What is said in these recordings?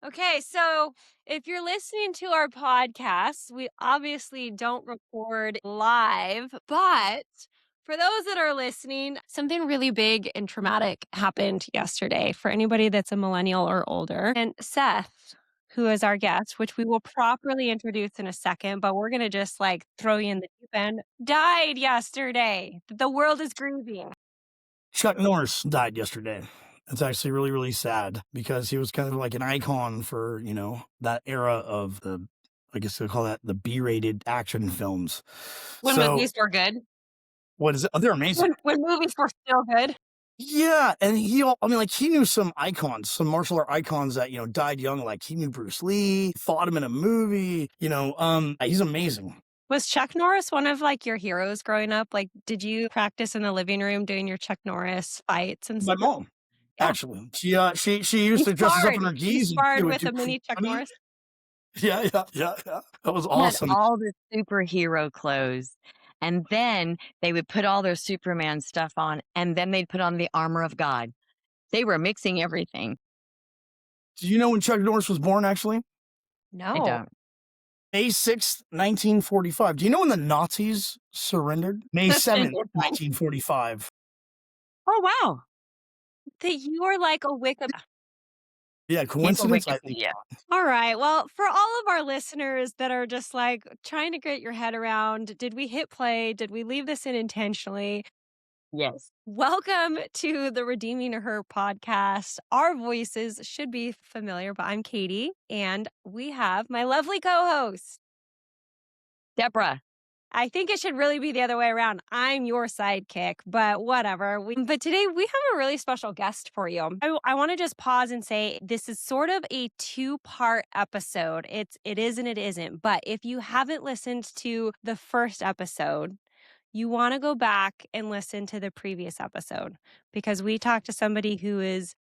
Okay, so if you're listening to our podcast, we obviously don't record live, but for those that are listening, something really big and traumatic happened yesterday for anybody that's a millennial or older. And Seth, who is our guest, which we will properly introduce in a second, but we're going to just like throw you in the deep end, died yesterday. The world is grieving. Chuck Norris died yesterday. It's actually really, really sad because he was kind of like an icon for, that era of I guess they call that the B-rated action films. When So movies were good. what is it? Oh, they're amazing. When movies were still good. Yeah. And he knew some icons, some martial art icons that, died young. Like he knew Bruce Lee, fought him in a movie, he's amazing. Was Chuck Norris one of like your heroes growing up? Like, did you practice in the living room doing your Chuck Norris fights and My stuff? mom, Yeah. actually, she used to dress us up in her You geese. sparred and with a mini Chuck Norris? Yeah. That was He had awesome. all the superhero clothes. And then they would put all their Superman stuff on, and then they'd put on the armor of God. They were mixing everything. Do you know when Chuck Norris was born, actually? I No. don't. May 6th, 1945. Do you know when the Nazis surrendered? May 7th, 1945. Oh, wow. That you are like a Wikipedia. Yeah, coincidence? I think. Wikipedia. All right. Well, for all of our listeners that are just like trying to get your head around, did we hit play? Did we leave this in intentionally? Yes. Welcome to the Redeeming Her podcast. Our voices should be familiar, but I'm Katie, and we have my lovely co-host, Deborah. I think it should really be the other way around. I'm your sidekick, but whatever. But today we have a really special guest for you. I want to just pause and say this is sort of a two-part episode. It is and it isn't. But if you haven't listened to the first episode, you want to go back and listen to the previous episode because we talked to somebody who is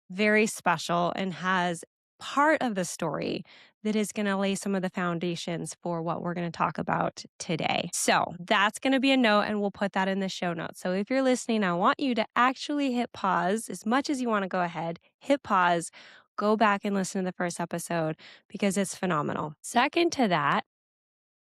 very special and has part of the story that is going to lay some of the foundations for what we're going to talk about today. So that's going to be a note, and we'll put that in the show notes. So if you're listening, I want you to actually hit pause as much as you want to go ahead, hit pause, go back and listen to the first episode because it's phenomenal. Second to that,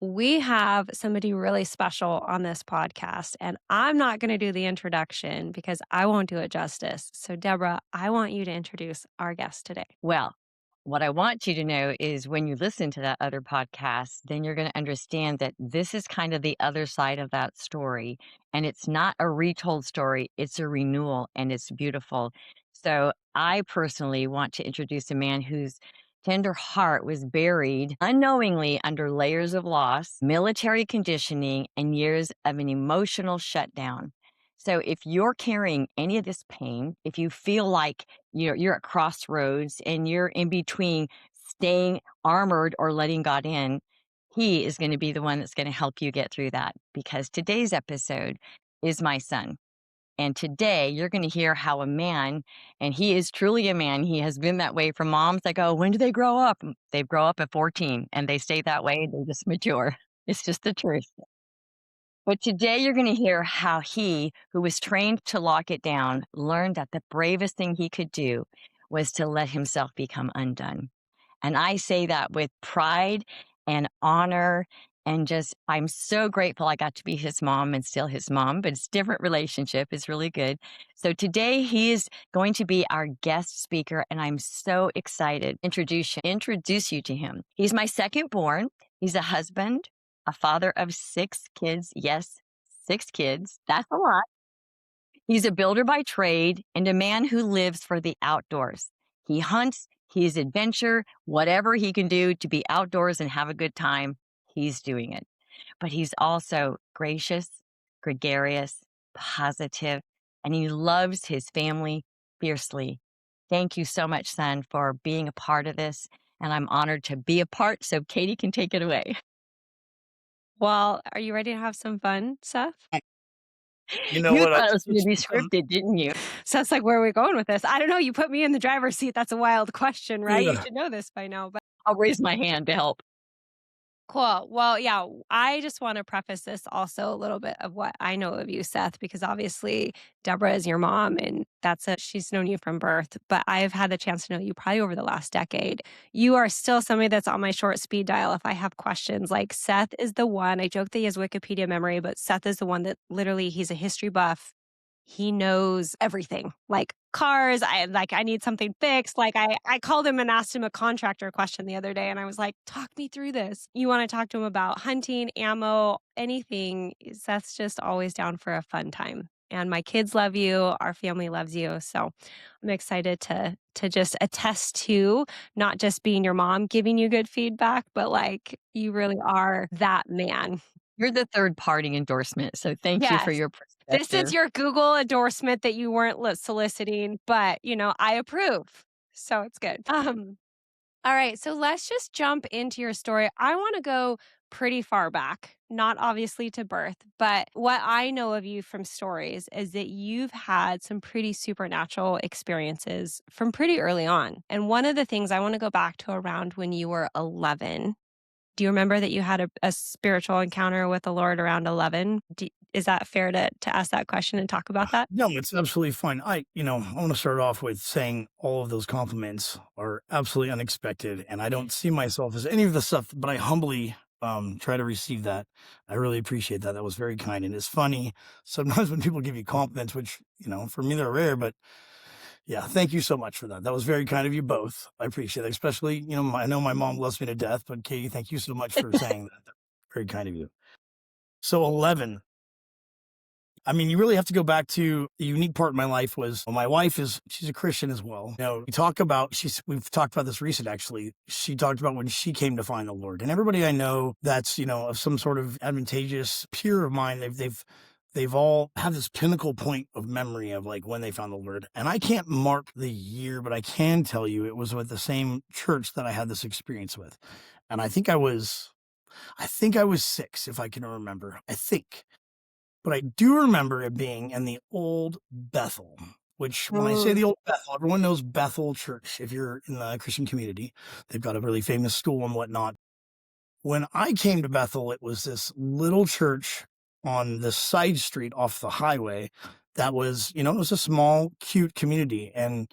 we have somebody really special on this podcast, and I'm not going to do the introduction because I won't do it justice. So, Deborah, I want you to introduce our guest today. Well, what I want you to know is when you listen to that other podcast, then you're going to understand that this is kind of the other side of that story. And it's not a retold story, it's a renewal, and it's beautiful. So I personally want to introduce a man whose tender heart was buried unknowingly under layers of loss, military conditioning, and years of an emotional shutdown. So if you're carrying any of this pain, if you feel like you're at crossroads and you're in between staying armored or letting God in, he is going to be the one that's going to help you get through that, because today's episode is my son. And today you're going to hear how a man, and he is truly a man, he has been that way from moms that go, when do they grow up? They grow up at 14 and they stay that way. They just mature. It's just the truth. But today you're going to hear how he, who was trained to lock it down, learned that the bravest thing he could do was to let himself become undone. And I say that with pride and honor, and just, I'm so grateful I got to be his mom and still his mom, but it's a different relationship. It's really good. So today he is going to be our guest speaker, and I'm so excited to introduce you to him. He's my second born. He's a husband, a father of 6 kids. Yes, 6 kids. That's a lot. He's a builder by trade and a man who lives for the outdoors. He hunts, he's adventure, whatever he can do to be outdoors and have a good time, he's doing it. But he's also gracious, gregarious, positive, and he loves his family fiercely. Thank you so much, son, for being a part of this. And I'm honored to be a part, so Katie can take it away. Well, are you ready to have some fun, Seth? You know You what? thought it was going to be scripted, didn't you? Seth's like, where are we going with this? I don't know. You put me in the driver's seat. That's a wild question, right? You Yeah. should know this by now. But I'll raise my hand to help. Cool. Well, yeah, I just want to preface this also a little bit of what I know of you, Seth, because obviously Deborah is your mom and she's known you from birth, but I've had the chance to know you probably over the last decade. You are still somebody that's on my short speed dial if I have questions. Like Seth is the one, I joke that he has Wikipedia memory, but Seth is the one that literally he's a history buff. He knows everything, like cars. I need something fixed. Like I called him and asked him a contractor question the other day, and I was like, "Talk me through this." You want to talk to him about hunting, ammo, anything? Seth's just always down for a fun time. And my kids love you. Our family loves you. So I'm excited to just attest to not just being your mom giving you good feedback, but like you really are that man. You're the third party endorsement, so thank you for Yes. your This is perspective. your Google endorsement that you weren't soliciting, but, I approve. So it's good. All right, so let's just jump into your story. I wanna go pretty far back, not obviously to birth, but what I know of you from stories is that you've had some pretty supernatural experiences from pretty early on. And one of the things I wanna go back to around when you were 11. Do you remember that you had a spiritual encounter with the Lord around 11? Is that fair to ask that question and talk about that? No, it's absolutely fine. I want to start off with saying all of those compliments are absolutely unexpected, and I don't see myself as any of the stuff, but I humbly try to receive that. I really appreciate that. That was very kind, and it's funny sometimes when people give you compliments, which for me they're rare, but yeah, thank you so much for that. That was very kind of you both. I appreciate it. Especially, I know my mom loves me to death, but Katie, thank you so much for saying that. That's very kind of you. So 11. I mean, you really have to go back to the unique part of my life was well, my wife she's a Christian as well. We've talked about this recent actually. She talked about when she came to find the Lord. And everybody I know that's, of some sort of advantageous peer of mine, they've all have this pinnacle point of memory of like when they found the Lord. And I can't mark the year, but I can tell you it was with the same church that I had this experience with. And I think I was 6, if I can remember. I think. But I do remember it being in the old Bethel, which when I say Mm. the old Bethel, everyone knows Bethel Church. If you're in the Christian community, they've got a really famous school and whatnot. When I came to Bethel, it was this little church on the side street off the highway that was, it was a small, cute community. And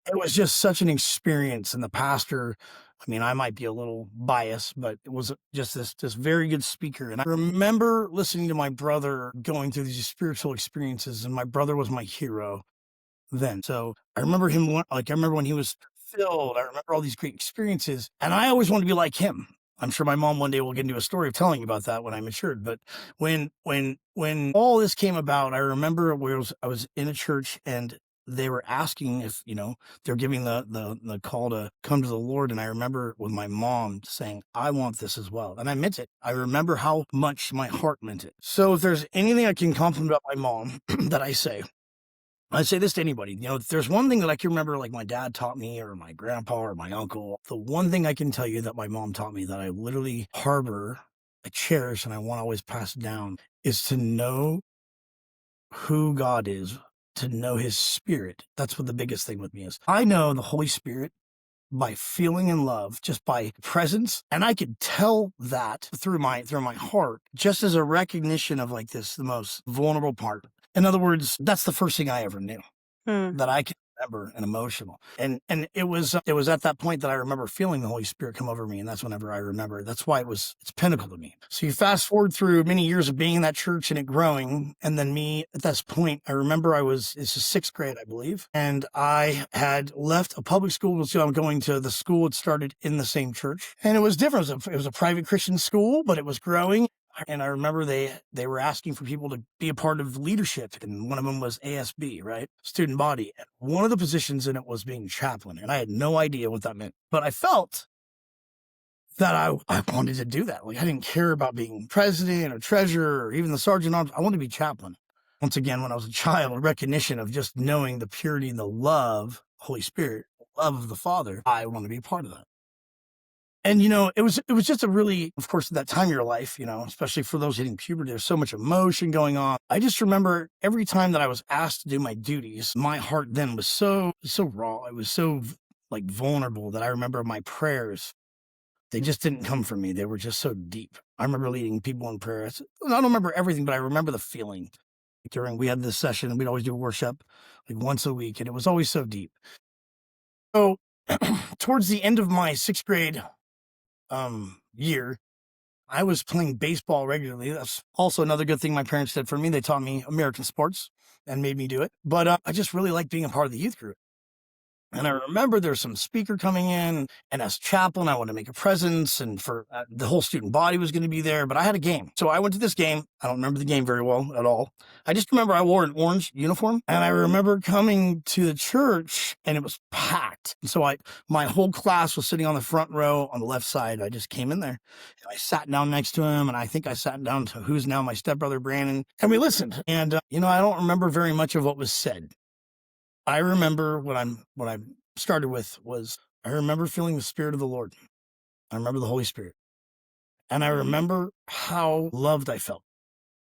it was just such an experience, and the pastor, I mean, I might be a little biased, but it was just this very good speaker, and I remember listening to my brother going through these spiritual experiences, and my brother was my hero then. So I remember I remember when he was filled, I remember all these great experiences, and I always wanted to be like him. I'm sure my mom one day will get into a story of telling you about that when I matured. But when all this came about, I remember I was in a church and they were asking if, they're giving the call to come to the Lord. And I remember with my mom saying, I want this as well. And I meant it. I remember how much my heart meant it. So if there's anything I can compliment about my mom that I say this to anybody, if there's one thing that I can remember, like my dad taught me or my grandpa or my uncle, the one thing I can tell you that my mom taught me that I literally harbor, I cherish, and I want to always pass down is to know who God is, to know his spirit. That's what the biggest thing with me is. I know the Holy Spirit by feeling in love, just by presence. And I could tell that through my heart, just as a recognition of like the most vulnerable part. In other words, that's the first thing I ever knew Hmm. that I can remember and emotional. And it was at that point that I remember feeling the Holy Spirit come over me. And that's whenever I remember. That's why it's pinnacle to me. So you fast forward through many years of being in that church and it growing. And then me at this point, I remember it's the 6th grade, I believe. And I had left a public school. So I'm going to the school. It started in the same church. And it was different. It was a private Christian school, but it was growing. And I remember they were asking for people to be a part of leadership, and one of them was ASB, right? Student body. And one of the positions in it was being chaplain, and I had no idea what that meant. But I felt that I wanted to do that. Like I didn't care about being president or treasurer or even the sergeant arms. I wanted to be chaplain. Once again, when I was a child, a recognition of just knowing the purity and the love, Holy Spirit, love of the Father. I want to be a part of that. And, it was just a really, of course, at that time of your life, especially for those hitting puberty, there's so much emotion going on. I just remember every time that I was asked to do my duties, my heart then was so raw. It was so like vulnerable that I remember my prayers They just didn't come from me. They were just so deep. I remember leading people in prayer. I don't remember everything, but I remember the feeling. We had this session, we'd always do worship like once a week, and it was always so deep. So towards the end of my 6th grade year, I was playing baseball regularly. That's also another good thing my parents did for me. They taught me American sports and made me do it. But I just really liked being a part of the youth group. And I remember there's some speaker coming in, and as chaplain, I wanted to make a presence, and for the whole student body was going to be there, but I had a game. So I went to this game. I don't remember the game very well at all. I just remember I wore an orange uniform, and I remember coming to the church, and it was packed. So my whole class was sitting on the front row on the left side. I just came in there, and I sat down next to him, and I think I sat down to who's now my stepbrother, Brandon, and we listened. And, I don't remember very much of what was said. I remember what I started with was I remember feeling the Spirit of the Lord. I remember the Holy Spirit. And I remember how loved I felt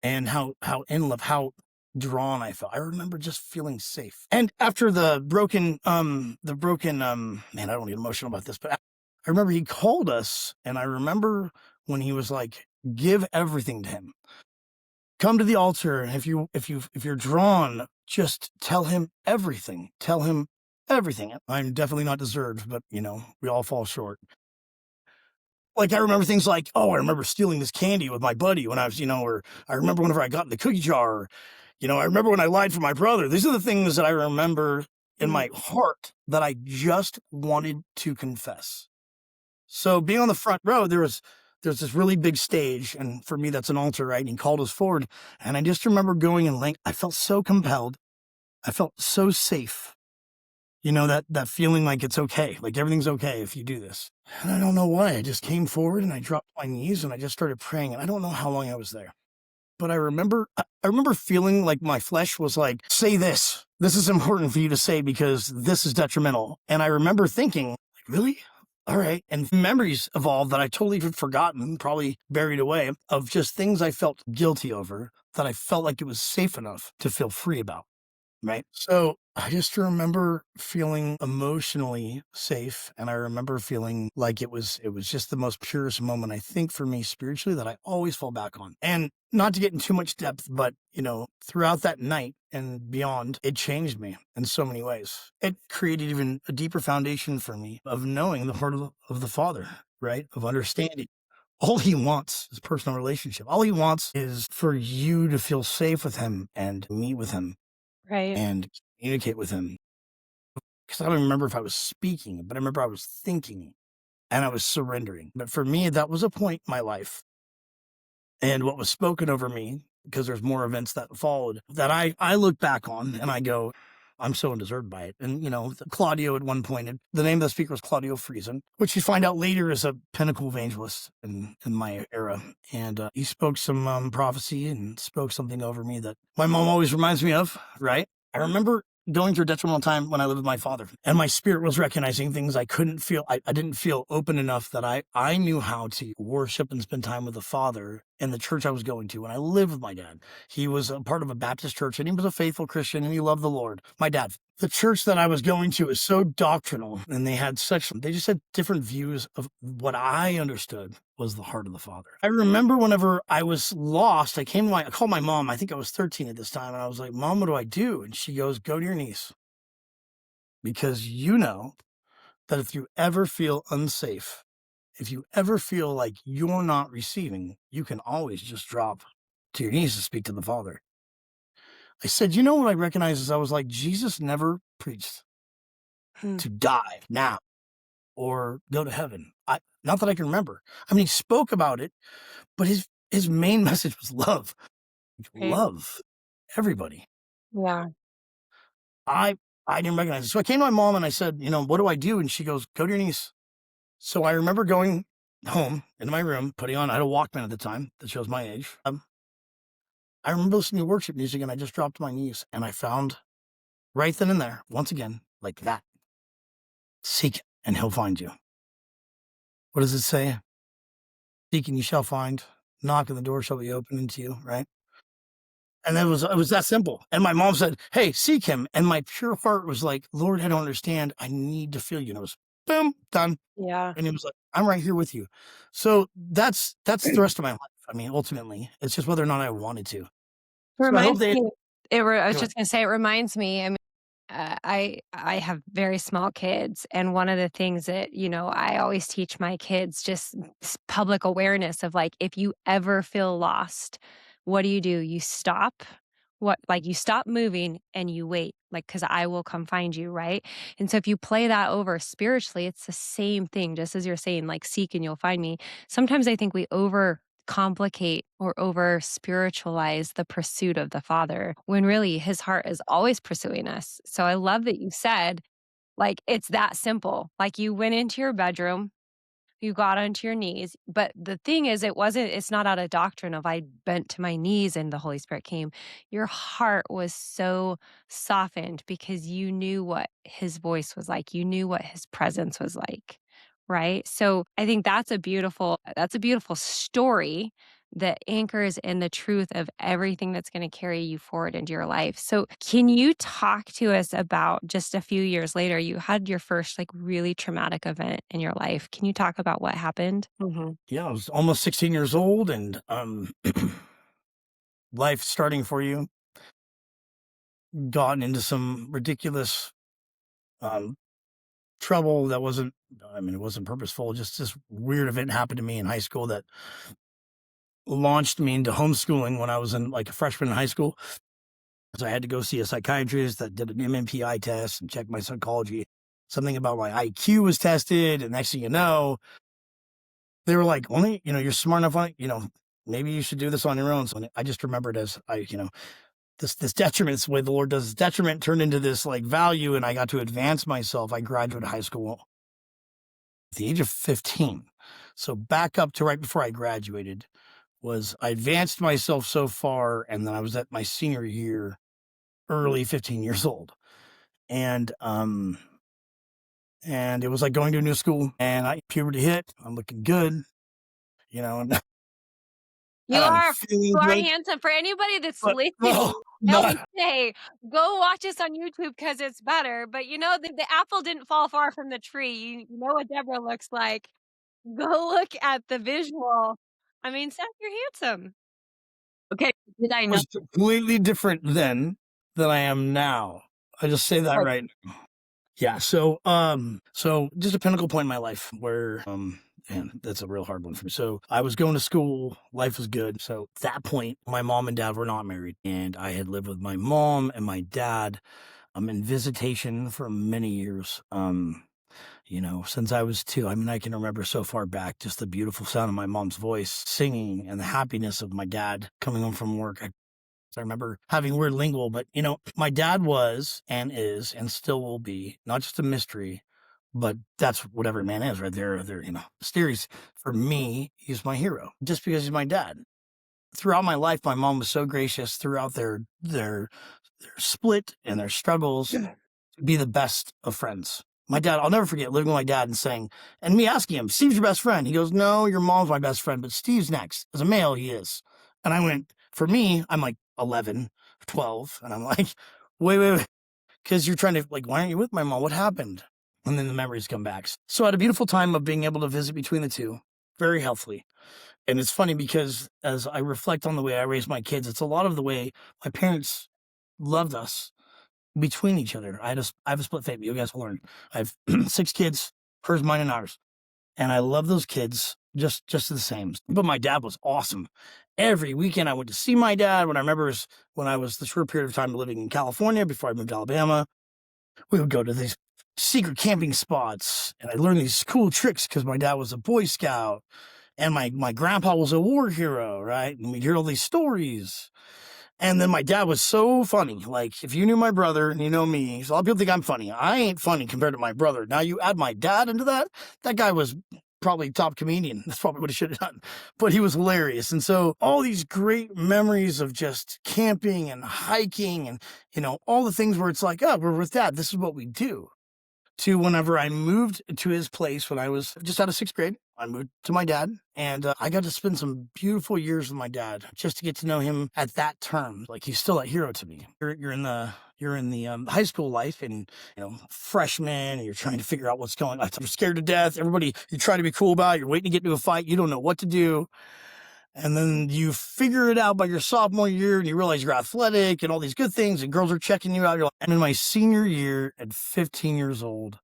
and how in love, how drawn I felt. I remember just feeling safe. And after the broken, man, I don't get emotional about this, but I remember he called us, and I remember when he was like, give everything to him. Come to the altar, and if you're drawn, just tell him everything. Tell him everything. I'm definitely not deserved, but we all fall short. Like I remember things like, I remember stealing this candy with my buddy when I was, or I remember whenever I got in the cookie jar, I remember when I lied for my brother. These are the things that I remember in my heart that I just wanted to confess. So being on the front row, there's this really big stage, and for me, that's an altar, right? And he called us forward, and I just remember going and I felt so compelled. I felt so safe. That feeling like it's okay, like everything's okay if you do this. And I don't know why. I just came forward and I dropped my knees and I just started praying, and I don't know how long I was there. But I remember feeling like my flesh was like, say this. This is important for you to say because this is detrimental. And I remember thinking, really? All right. And memories evolved that I totally had forgotten, probably buried away, of just things I felt guilty over that I felt like it was safe enough to feel free about. Right. So I just remember feeling emotionally safe. And I remember feeling like it was just the most purest moment, I think, for me spiritually, that I always fall back on. And not to get in too much depth, but, throughout that night and beyond, it changed me in so many ways. It created even a deeper foundation for me of knowing the heart of the Father, right? Of understanding. All he wants is personal relationship. All he wants is for you to feel safe with him and meet with him. Right. And communicate with him. Because I don't remember if I was speaking, but I remember I was thinking and I was surrendering. But for me, that was a point in my life. And what was spoken over me, because there's more events that followed, that I look back on and I go, I'm so undeserved by it. And, Claudio at one point, the name of the speaker was Claudio Friesen, which you find out later is a pinnacle evangelist in my era. And he spoke some prophecy and spoke something over me that my mom always reminds me of, right? I remember going through a detrimental time when I lived with my father, and my spirit was recognizing things I couldn't feel. I didn't feel open enough that I knew how to worship and spend time with the Father in the church I was going to. When I lived with my dad, he was a part of a Baptist church, and he was a faithful Christian, and he loved the Lord. My dad, the church that I was going to is so doctrinal, and they just had different views of what I understood was the heart of the Father. I remember whenever I was lost, I called my mom. I think I was 13 at this time, and I was like, Mom, what do I do? And she goes, go to your knees. Because you know that if you ever feel unsafe, if you ever feel like you're not receiving, you can always just drop to your knees to speak to the Father. I said, what I recognized is I was like, Jesus never preached to die now or go to heaven. Not that I can remember. I mean, he spoke about it, but his main message was love. Right. Love everybody. Yeah. I didn't recognize it. So I came to my mom and I said, what do I do? And she goes, go to your knees. So I remember going home into my room, I had a Walkman at the time that shows my age. I remember listening to worship music and I just dropped to my knees and I found right then and there, once again, like that, seek and he'll find you. What does it say? Seek and you shall find, knock and the door shall be opened unto you, right? And it was that simple. And my mom said, hey, seek him. And my pure heart was like, Lord, I don't understand. I need to feel you. And it was boom, done. Yeah. And he was like, I'm right here with you. So that's the rest of my life. I mean, ultimately, it's just whether or not I wanted to. So I hope Reminds they me I was go ahead. just gonna say, it reminds me, I mean, I have very small kids, and one of the things that, I always teach my kids just public awareness of like, if you ever feel lost, what do? You stop. You stop moving and you wait, like, because I will come find you, right? And so if you play that over spiritually, it's the same thing, just as you're saying, like, seek and you'll find me. Sometimes I think we over complicate or over spiritualize the pursuit of the Father when really his heart is always pursuing us. So I love that you said, like, it's that simple. Like, you went into your bedroom, you got onto your knees, but the thing is, it's not out of doctrine of I bent to my knees and the Holy Spirit came. Your heart was so softened because you knew what his voice was like. You knew what his presence was like, right? So I think that's a beautiful story that anchors in the truth of everything that's going to carry you forward into your life. So, can you talk to us about just a few years later, you had your first like really traumatic event in your life? Can you talk about what happened? Yeah, I was almost 16 years old and life starting for you, gotten into some ridiculous um trouble that wasn't, I mean, it wasn't purposeful. Just this weird event happened to me in high school that launched me into homeschooling when I was in like a freshman in high school. So I had to go see a psychiatrist that did an MMPI test and check my psychology. Something about my IQ was tested. And next thing you know, they were like, only, you're smart enough on it, maybe you should do this on your own. So I just remembered as this detriment, it's the way the Lord does. This detriment turned into this like value, and I got to advance myself. I graduated high school at the age of 15. So back up to right before I graduated was I advanced myself so far, and then I was at my senior year, early 15 years old. And it was like going to a new school, and puberty hit. I'm looking good, and You I'm are feeling you are good, handsome. For anybody that's but listening, no, I always not. say, go watch us on YouTube because it's better. But the apple didn't fall far from the tree. You know what Deborah looks like. Go look at the visual. I mean, Seth, you're handsome. Okay, did I I know? was completely different then than I am now. I just say that Like, right. Yeah. So just a pinnacle point in my life where, man, that's a real hard one for me. So I was going to school, life was good. So at that point, my mom and dad were not married, and I had lived with my mom and my dad, in visitation for many years. Since I was 2. I mean, I can remember so far back just the beautiful sound of my mom's voice singing and the happiness of my dad coming home from work. I remember having weird lingual, but my dad was and is and still will be not just a mystery, but that's what every man is, right there. They're, mysterious. For me, he's my hero just because he's my dad. Throughout my life, my mom was so gracious throughout their split and their struggles to be the best of friends. My dad, I'll never forget living with my dad and saying, and me asking him, Steve's your best friend. He goes, no, your mom's my best friend, but Steve's next. As a male, he is. And I went, for me, I'm like 11, 12. And I'm like, wait. Because you're trying to, like, why aren't you with my mom? What happened? And then the memories come back. So I had a beautiful time of being able to visit between the two very healthily. And it's funny because as I reflect on the way I raised my kids, it's a lot of the way my parents loved us between each other. I have a split family. You guys will learn. I have 6 kids, hers, mine, and ours. And I love those kids just the same. But my dad was awesome. Every weekend I went to see my dad. What I remember is when I was the short period of time living in California before I moved to Alabama, we would go to these secret camping spots, and I learned these cool tricks because my dad was a Boy Scout and my grandpa was a war hero, right? And we'd hear all these stories. And then my dad was so funny. Like, if you knew my brother and you know me, so a lot of people think I'm funny. I ain't funny compared to my brother. Now you add my dad into that, that guy was probably top comedian. That's probably what he should have done. But he was hilarious. And so all these great memories of just camping and hiking and, all the things where it's like, oh, we're with dad. This is what we do. To whenever I moved to his place when I was just out of 6th grade, I moved to my dad, and I got to spend some beautiful years with my dad just to get to know him at that term. Like he's still a hero to me. You're in the high school life, and freshman, and you're trying to figure out what's going on. You're scared to death. Everybody you try to be cool about. You're waiting to get into a fight. You don't know what to do. And then you figure it out by your sophomore year, and you realize you're athletic and all these good things, and girls are checking you out. And in my senior year, at 15 years old,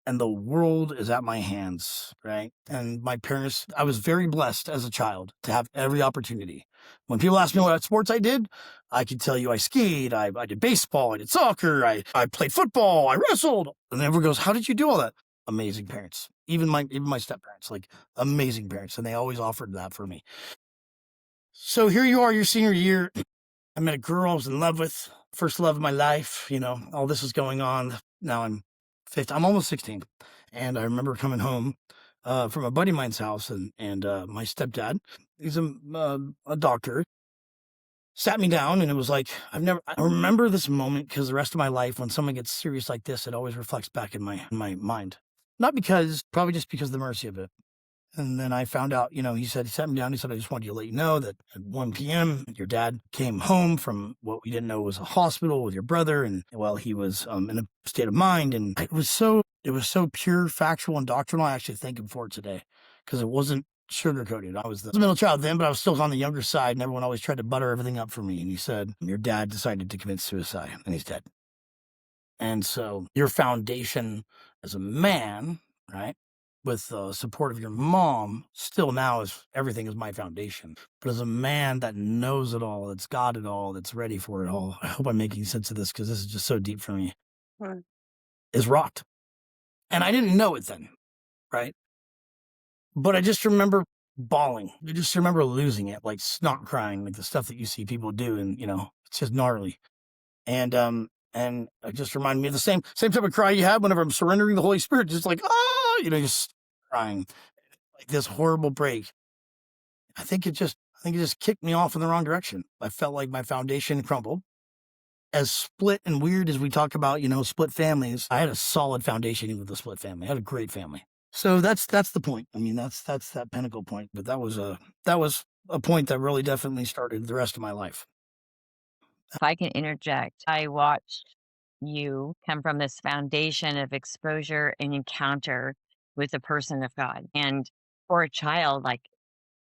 and the world is at my hands, right? And my parents, I was very blessed as a child to have every opportunity. When people ask me what sports I did, I could tell you I skied, I did baseball, I did soccer, I played football, I wrestled. And everyone goes, how did you do all that? Amazing parents. Even my step parents, like amazing parents. And they always offered that for me. So here you are, your senior year. I met a girl I was in love with, first love of my life. All this is going on. Now I'm 15, I'm almost 16. And I remember coming home from a buddy of mine's house, and my stepdad, he's a doctor, sat me down, and it was like, I remember this moment because the rest of my life, when someone gets serious like this, it always reflects back in my mind. Probably just because of the mercy of it. And then I found out, he sat me down. He said, I just wanted to let you know that at 1 p.m., your dad came home from what we didn't know was a hospital with your brother. And well, he was in a state of mind. And it was so pure, factual, and doctrinal. I actually thank him for it today because it wasn't sugarcoated. I was the middle child then, but I was still on the younger side. And everyone always tried to butter everything up for me. And he said, your dad decided to commit suicide and he's dead. And so your foundation as a man, right, with the support of your mom, still now everything is my foundation. But as a man that knows it all, that's got it all, that's ready for it all, I hope I'm making sense of this because this is just so deep for me, is rocked. And I didn't know it then, right? But I just remember bawling. I just remember losing it, like snot crying, like the stuff that you see people do, and it's just gnarly. And it just reminded me of the same type of cry you have whenever I'm surrendering the Holy Spirit, just like, just crying, like this horrible break. I think it just kicked me off in the wrong direction. I felt like my foundation crumbled. As split and weird as we talk about, split families, I had a solid foundation even with the split family. I had a great family. So that's the point. I mean, that's that pinnacle point. But that was a point that really definitely started the rest of my life. If I can interject, I watched you come from this foundation of exposure and encounter with the person of God. And for a child, like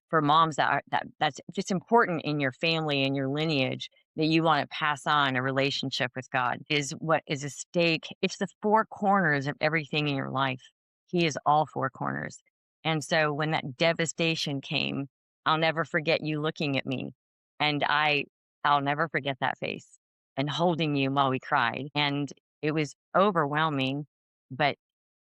for moms that's just important in your family and your lineage, that you want to pass on a relationship with God is what is a stake. It's the four corners of everything in your life. He is all four corners. And so when that devastation came, I'll never forget you looking at me. And I'll never forget that face and holding you while we cried. And it was overwhelming, but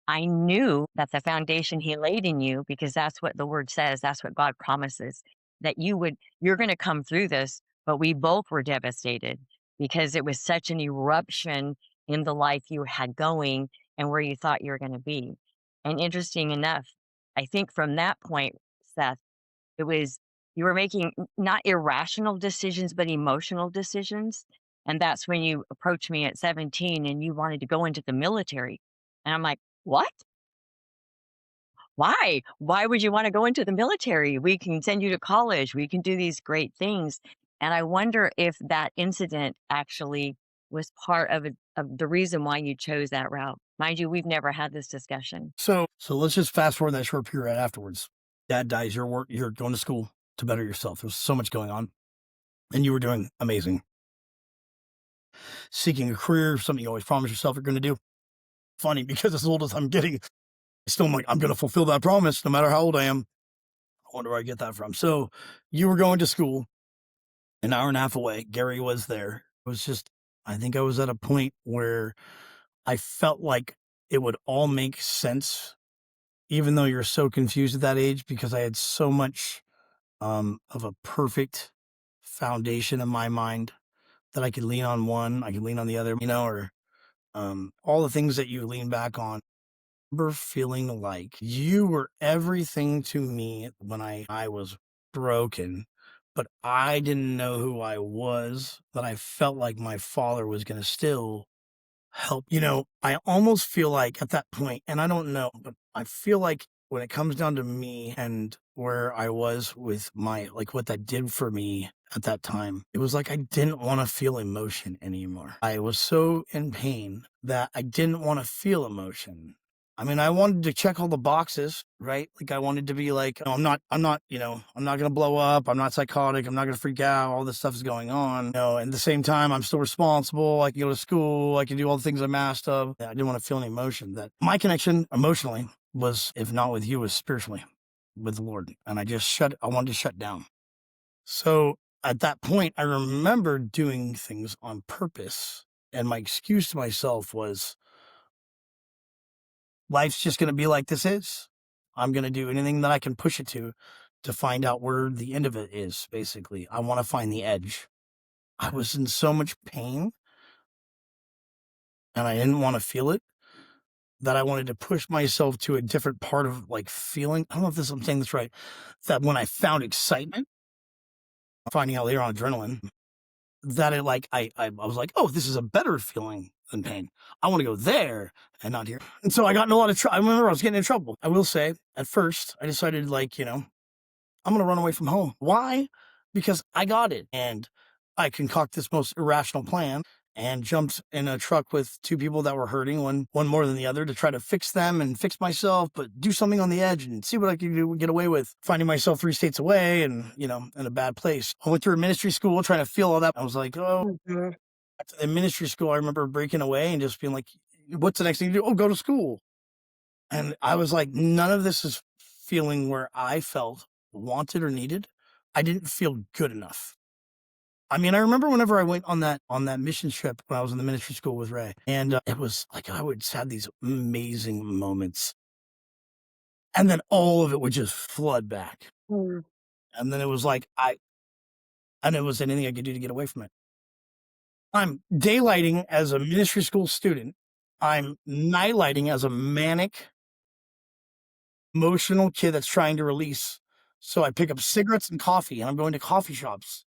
I knew that the foundation he laid in you, because that's what the word says, that's what God promises, that you're going to come through this. But we both were devastated because it was such an eruption in the life you had going and where you thought you were going to be. And interesting enough, I think from that point, Seth, it was you were making not irrational decisions, but emotional decisions. And that's when you approached me at 17 and you wanted to go into the military. And I'm like, what? Why? Why would you want to go into the military? We can send you to college. We can do these great things. And I wonder if that incident actually was part of the reason why you chose that route. Mind you, we've never had this discussion. So let's just fast forward that short period afterwards. Dad dies. You're going to school to better yourself. There's so much going on, and you were doing amazing. Seeking a career, something you always promise yourself you're going to do. Funny because as old as I'm getting, still I'm like, I'm going to fulfill that promise no matter how old I am. I wonder where I get that from. So you were going to school an hour and a half away. Gary was there. It was just, I think I was at a point where I felt like it would all make sense, even though you're so confused at that age, because I had so much of a perfect foundation in my mind that I could lean on one, I could lean on the other, or all the things that you lean back on. I remember feeling like you were everything to me when I was broken, but I didn't know who I was, but I felt like my father was going to still help. I almost feel like at that point, and I don't know, but I feel like when it comes down to me and where I was with my, like, what that did for me at that time, it was like I didn't want to feel emotion anymore. I was so in pain that I didn't want to feel emotion. I mean, I wanted to check all the boxes, right? Like I wanted to be like, "Oh, I'm not going to blow up. I'm not psychotic. I'm not going to freak out. All this stuff is going on. And at the same time, I'm still responsible. I can go to school. I can do all the things I'm asked of. I didn't want to feel any emotion. That my connection emotionally was, if not with you, was spiritually with the Lord. And I wanted to shut down. So at that point, I remember doing things on purpose. And my excuse to myself was, life's just going to be like this is. I'm going to do anything that I can push it to find out where the end of it is, basically. I want to find the edge. I was in so much pain and I didn't want to feel it that I wanted to push myself to a different part of like feeling. I don't know if I'm saying this right. That when I found excitement, finding out later on adrenaline, that it like, I was like, oh, this is a better feeling than pain. I want to go there and not here. And so I got in a lot of trouble. I remember I was getting in trouble. I will say at first I decided like, I'm going to run away from home. Why? Because I got it. And I concoct this most irrational plan and jumped in a truck with two people that were hurting, one more than the other, to try to fix them and fix myself, but do something on the edge and see what I could do, get away with. Finding myself 3 states away and, in a bad place. I went through a ministry school trying to feel all that. I was like, oh, after the ministry school, I remember breaking away and just being like, what's the next thing to do? Oh, go to school. And I was like, none of this is feeling where I felt wanted or needed. I didn't feel good enough. I mean, I remember whenever I went on that mission trip when I was in the ministry school with Ray, and it was like I would have these amazing moments, and then all of it would just flood back, and then it was like and it was anything I could do to get away from it. I'm daylighting as a ministry school student. I'm nightlighting as a manic, emotional kid that's trying to release. So I pick up cigarettes and coffee, and I'm going to coffee shops.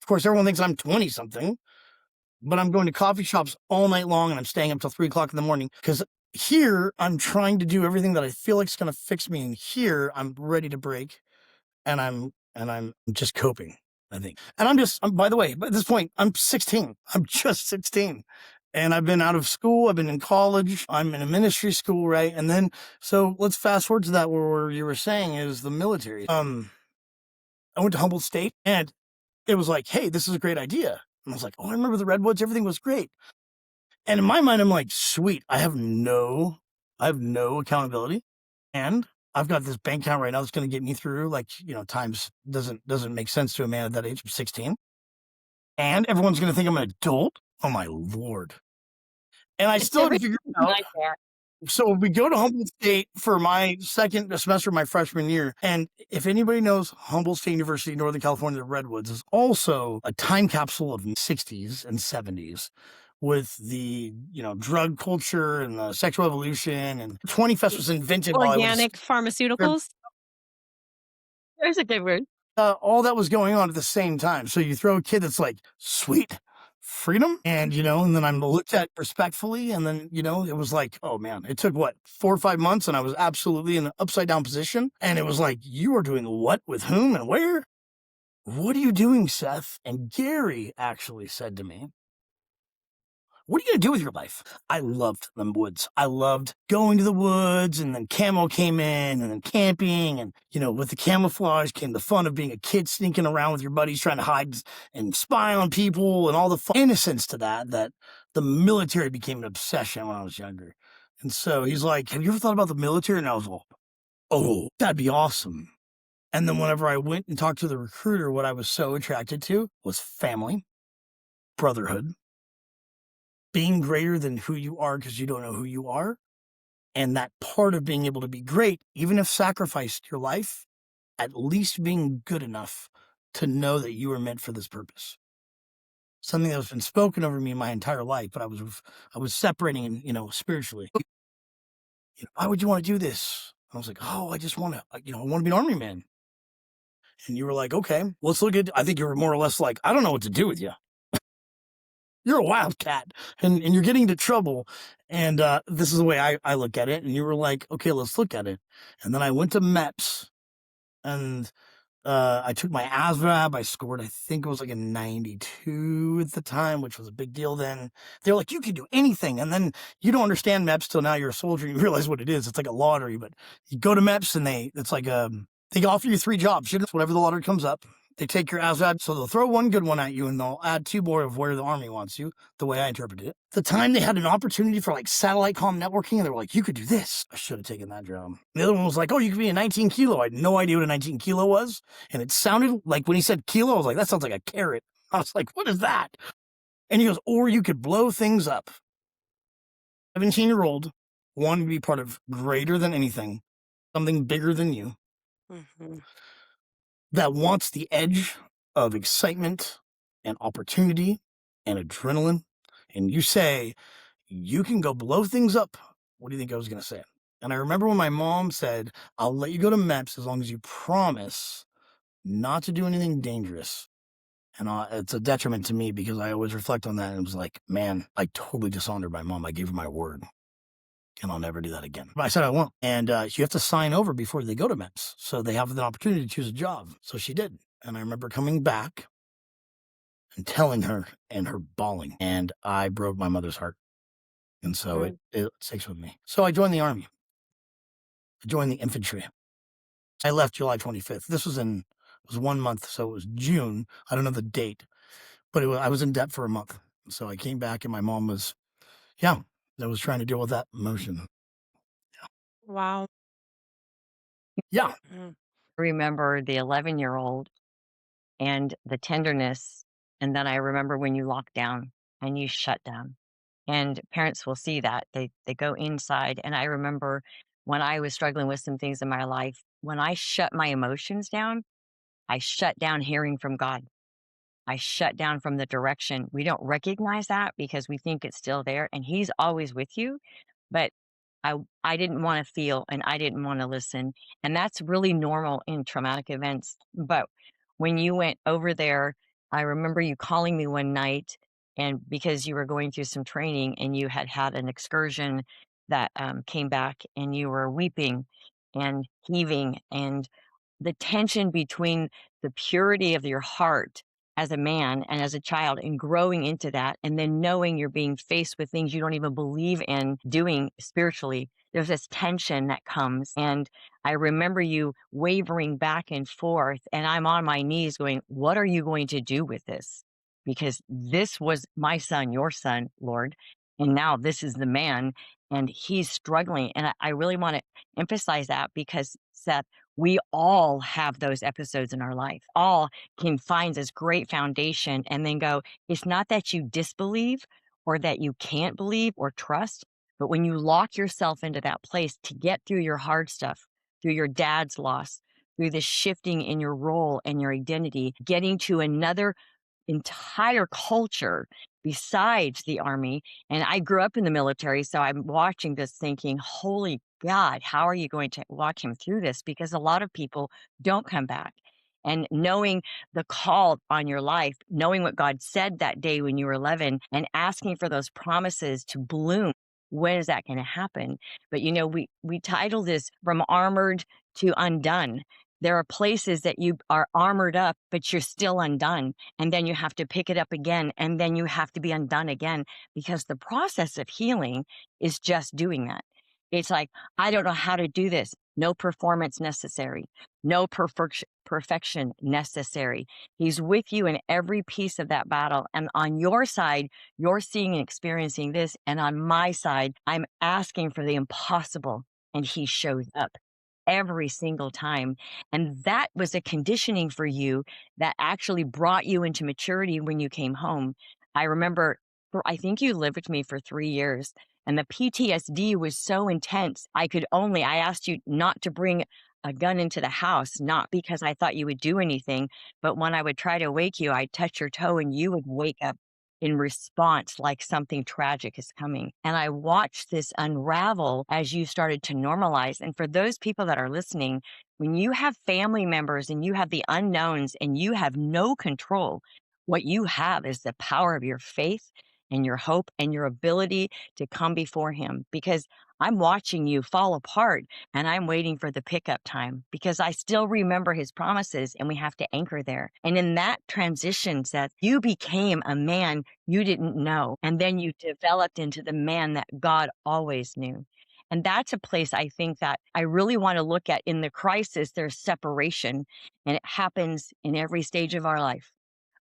Of course, everyone thinks I'm 20 something, but I'm going to coffee shops all night long and I'm staying up till 3 o'clock in the morning because here I'm trying to do everything that I feel like is going to fix me. And here I'm ready to break and I'm just coping, I think. And by the way, at this point, I'm 16. I'm just 16. And I've been out of school. I've been in college. I'm in a ministry school, right? And then, so let's fast forward to that where you were saying is the military. I went to Humboldt State and it was like, hey, this is a great idea. And I was like, oh, I remember the Redwoods. Everything was great. And in my mind, I'm like, sweet. I have no accountability. And I've got this bank account right now that's going to get me through like, times doesn't make sense to a man at that age of 16. And everyone's going to think I'm an adult. Oh my Lord. And I still haven't figured out. So we go to Humboldt State for my second semester of my freshman year. And if anybody knows Humboldt State University, Northern California, the Redwoods is also a time capsule of the 60s and 70s with the, drug culture and the sexual evolution, and 20 Fest was invented organic pharmaceuticals. There's a good word. All that was going on at the same time. So you throw a kid that's like, sweet, freedom, and and then I'm looked at respectfully, and then it was like, oh man, it took 4 or 5 months, and I was absolutely in an upside down position, and it was like, you are doing what with whom and where? What are you doing, Seth? And Gary actually said to me, what are you going to do with your life? I loved the woods. I loved going to the woods, and then camo came in, and then camping, and, with the camouflage came the fun of being a kid sneaking around with your buddies trying to hide and spy on people, and all the fun innocence to that the military became an obsession when I was younger. And so he's like, have you ever thought about the military? And I was like, oh, that'd be awesome. And then whenever I went and talked to the recruiter, what I was so attracted to was family, brotherhood, being greater than who you are because you don't know who you are. And that part of being able to be great, even if sacrificed your life, at least being good enough to know that you were meant for this purpose. Something that's been spoken over me my entire life, but I was separating, spiritually. Why would you want to do this? I was like, oh, I just want to, I want to be an army man. And you were like, okay, let's look at, I think you were more or less like, I don't know what to do with you. you're a wildcat and you're getting into trouble. And this is the way I look at it. And you were like, okay, let's look at it. And then I went to MEPS and I took my ASVAB. I scored, I think it was like a 92 at the time, which was a big deal then. They're like, you can do anything. And then you don't understand MEPS till now you're a soldier. You realize what it is. It's like a lottery, but you go to MEPS and it's like, they offer you 3 jobs. Whatever the lottery comes up, they take your ASVAB. So they'll throw one good one at you and they'll add 2 more of where the Army wants you, the way I interpreted it. At the time they had an opportunity for like satellite comm networking and they were like, you could do this. I should have taken that job. The other one was like, oh, you could be a 19 kilo. I had no idea what a 19 kilo was. And it sounded like when he said kilo, I was like, that sounds like a carrot. I was like, what is that? And he goes, or you could blow things up. 17-year-old, wanted to be part of greater than anything, something bigger than you, that wants the edge of excitement and opportunity and adrenaline. And you say, you can go blow things up. What do you think I was going to say? And I remember when my mom said, I'll let you go to MEPS as long as you promise not to do anything dangerous. And it's a detriment to me because I always reflect on that. And it was like, man, I totally dishonored my mom. I gave her my word. And I'll never do that again. But I said I won't. And you have to sign over before they go to MEPS. So they have the opportunity to choose a job. So she did. And I remember coming back and telling her and her bawling. And I broke my mother's heart. And so it sticks with me. So I joined the Army. I joined the infantry. I left July 25th. This was 1 month. So it was June. I don't know the date. But I was in debt for a month. So I came back and my mom was, I was trying to deal with that emotion. Wow. Yeah. Remember the 11-year-old and the tenderness. And then I remember when you locked down and you shut down. And parents will see that. They go inside. And I remember when I was struggling with some things in my life, when I shut my emotions down, I shut down hearing from God. I shut down from the direction. We don't recognize that because we think it's still there and he's always with you. But I didn't want to feel and I didn't want to listen. And that's really normal in traumatic events. But when you went over there, I remember you calling me one night and because you were going through some training and you had had an excursion that came back and you were weeping and heaving and the tension between the purity of your heart as a man and as a child and growing into that and then knowing you're being faced with things you don't even believe in doing spiritually, there's this tension that comes. And I remember you wavering back and forth and I'm on my knees going, what are you going to do with this? Because this was my son, your son, Lord, and now this is the man and he's struggling. And I really want to emphasize that because Seth, we all have those episodes in our life. All can find this great foundation and then go, it's not that you disbelieve or that you can't believe or trust, but when you lock yourself into that place to get through your hard stuff, through your dad's loss, through the shifting in your role and your identity, getting to another entire culture besides the Army. And I grew up in the military, so I'm watching this thinking, holy God, how are you going to walk him through this? Because a lot of people don't come back. And knowing the call on your life, knowing what God said that day when you were 11 and asking for those promises to bloom. When is that going to happen? But we title this From Armored to Undone. There are places that you are armored up, but you're still undone. And then you have to pick it up again. And then you have to be undone again because the process of healing is just doing that. It's like, I don't know how to do this. No performance necessary. No perfection necessary. He's with you in every piece of that battle. And on your side, you're seeing and experiencing this. And on my side, I'm asking for the impossible. And he shows up every single time. And that was a conditioning for you that actually brought you into maturity when you came home. I remember, I think you lived with me for 3 years and the PTSD was so intense. I asked you not to bring a gun into the house, not because I thought you would do anything, but when I would try to wake you, I'd touch your toe and you would wake up in response like something tragic is coming. And I watched this unravel as you started to normalize. And for those people that are listening, when you have family members and you have the unknowns and you have no control, what you have is the power of your faith and your hope and your ability to come before him, because I'm watching you fall apart and I'm waiting for the pickup time because I still remember his promises and we have to anchor there. And in that transition, Seth, you became a man you didn't know. And then you developed into the man that God always knew. And that's a place I think that I really want to look at. In the crisis. There's separation, and it happens in every stage of our life.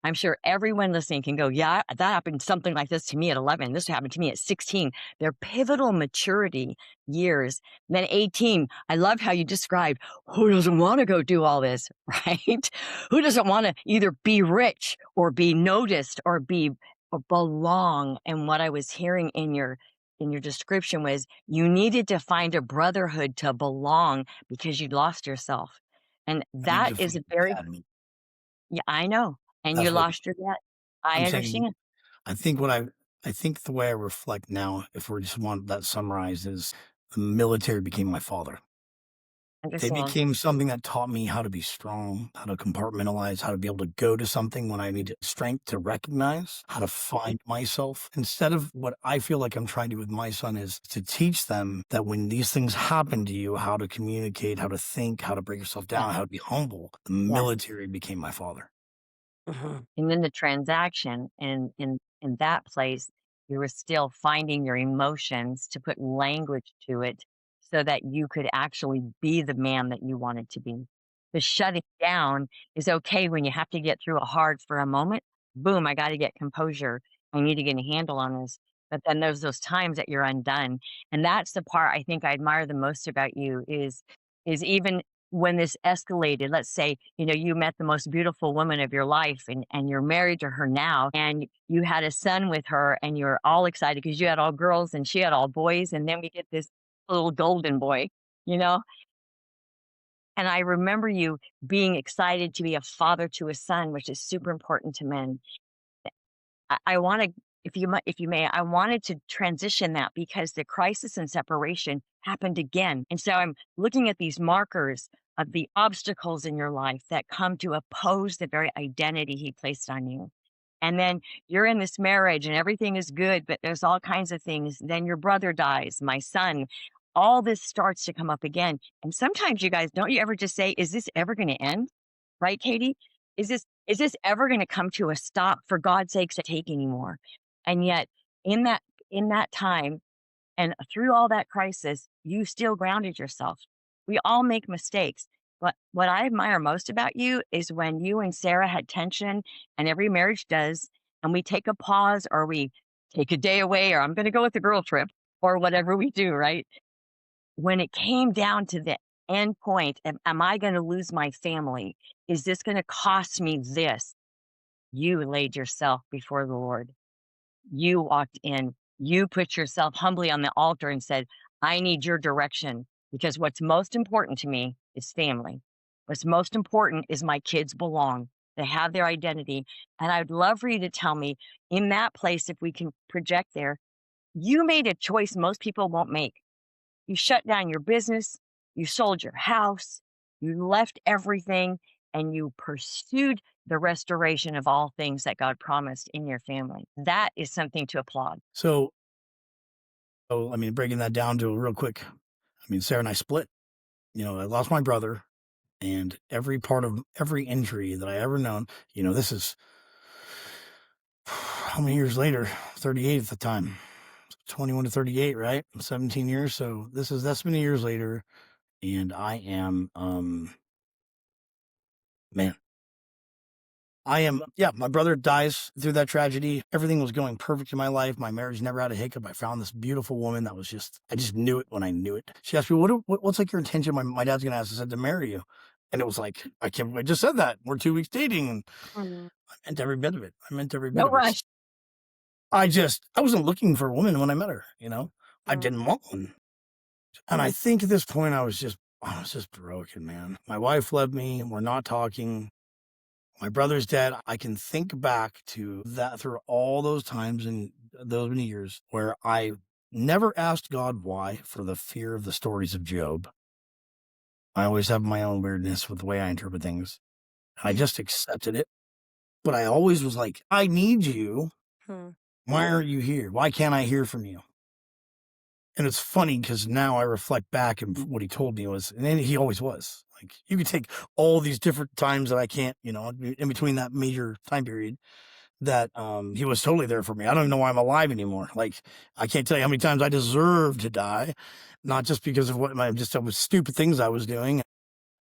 I'm sure everyone listening can go, yeah, that happened something like this to me at 11. This happened to me at 16. They're pivotal maturity years. And then 18, I love how you described who doesn't want to go do all this, right? Who doesn't want to either be rich or be noticed or be or belong? And what I was hearing in your description was you needed to find a brotherhood to belong because you'd lost yourself. And I need that to is find a very, dad. yeah, I know. And you That's what lost your dad. I I'm saying. understand. I think what I think the way I reflect now, if we just want that summarized, is the military became my father. They Understand. became something that taught me how to be strong, how to compartmentalize, how to be able to go to something when I needed strength to recognize, how to find myself. Instead of what I feel like I'm trying to do with my son is to teach them that when these things happen to you, how to communicate, how to think, how to break yourself Yeah. down, how to be humble. The Yes. military became my father. And then the transaction in that place, you were still finding your emotions to put language to it so that you could actually be the man that you wanted to be. The shutting down is okay when you have to get through a hard for a moment. Boom, I got to get composure. I need to get a handle on this. But then there's those times that you're undone. And that's the part I think I admire the most about you is even when this escalated, let's say, you met the most beautiful woman of your life and you're married to her now and you had a son with her and you're all excited because you had all girls and she had all boys. And then we get this little golden boy, you know? And I remember you being excited to be a father to a son, which is super important to men. I want to, if you may, I wanted to transition that because the crisis and separation happened again. And so I'm looking at these markers of the obstacles in your life that come to oppose the very identity he placed on you. And then you're in this marriage and everything is good, but there's all kinds of things. Then your brother dies, my son. All this starts to come up again. And sometimes you guys, don't you ever just say, is this ever going to end? Right, Katie? Is this ever going to come to a stop, for God's sakes, to take anymore? And yet in that in that time and through all that crisis, you still grounded yourself. We all make mistakes. But what I admire most about you is when you and Sarah had tension, and every marriage does, and we take a pause or we take a day away, or I'm going to go with the girl trip or whatever we do, right? When it came down to the end point, am I going to lose my family? Is this going to cost me this? You laid yourself before the Lord. You walked in, you put yourself humbly on the altar and said, I need your direction because what's most important to me is family. What's most important is my kids belong. They have their identity. And I'd love for you to tell me in that place, if we can project there, you made a choice most people won't make. You shut down your business, you sold your house, you left everything, and you pursued the restoration of all things that God promised in your family. That is something to applaud. So, I mean, breaking that down to a real quick, I mean, Sarah and I split. I lost my brother, and every part of every injury that I ever known, this is how many years later? 38 at the time. 21 to 38, right? 17 years. So that's many years later. And I am, man, yeah, my brother dies through that tragedy. Everything was going perfect in my life. My marriage never had a hiccup. I found this beautiful woman that was I just knew it when I knew it. She asked me, what's like your intention? My dad's going to ask. I said, to marry you. And it was like, I just said that. We're 2 weeks dating. And Mhm. I meant every bit of it. I meant every bit No of it. rush. I wasn't looking for a woman when I met her, I Mm. didn't want one. And I think at this point I was just broken, man. My wife left me. We're not talking. My brother's dead. I can think back to that through all those times and those many years where I never asked God why for the fear of the stories of Job. I always have my own weirdness with the way I interpret things. I just accepted it. But I always was like, I need you. Hmm. Why aren't you here? Why can't I hear from you? And it's funny because now I reflect back and what he told me was, and then he always was like, you could take all these different times that I can't, in between that major time period that he was totally there for me. I don't even know why I'm alive anymore. Like, I can't tell you how many times I deserve to die, not just because of what stupid things I was doing.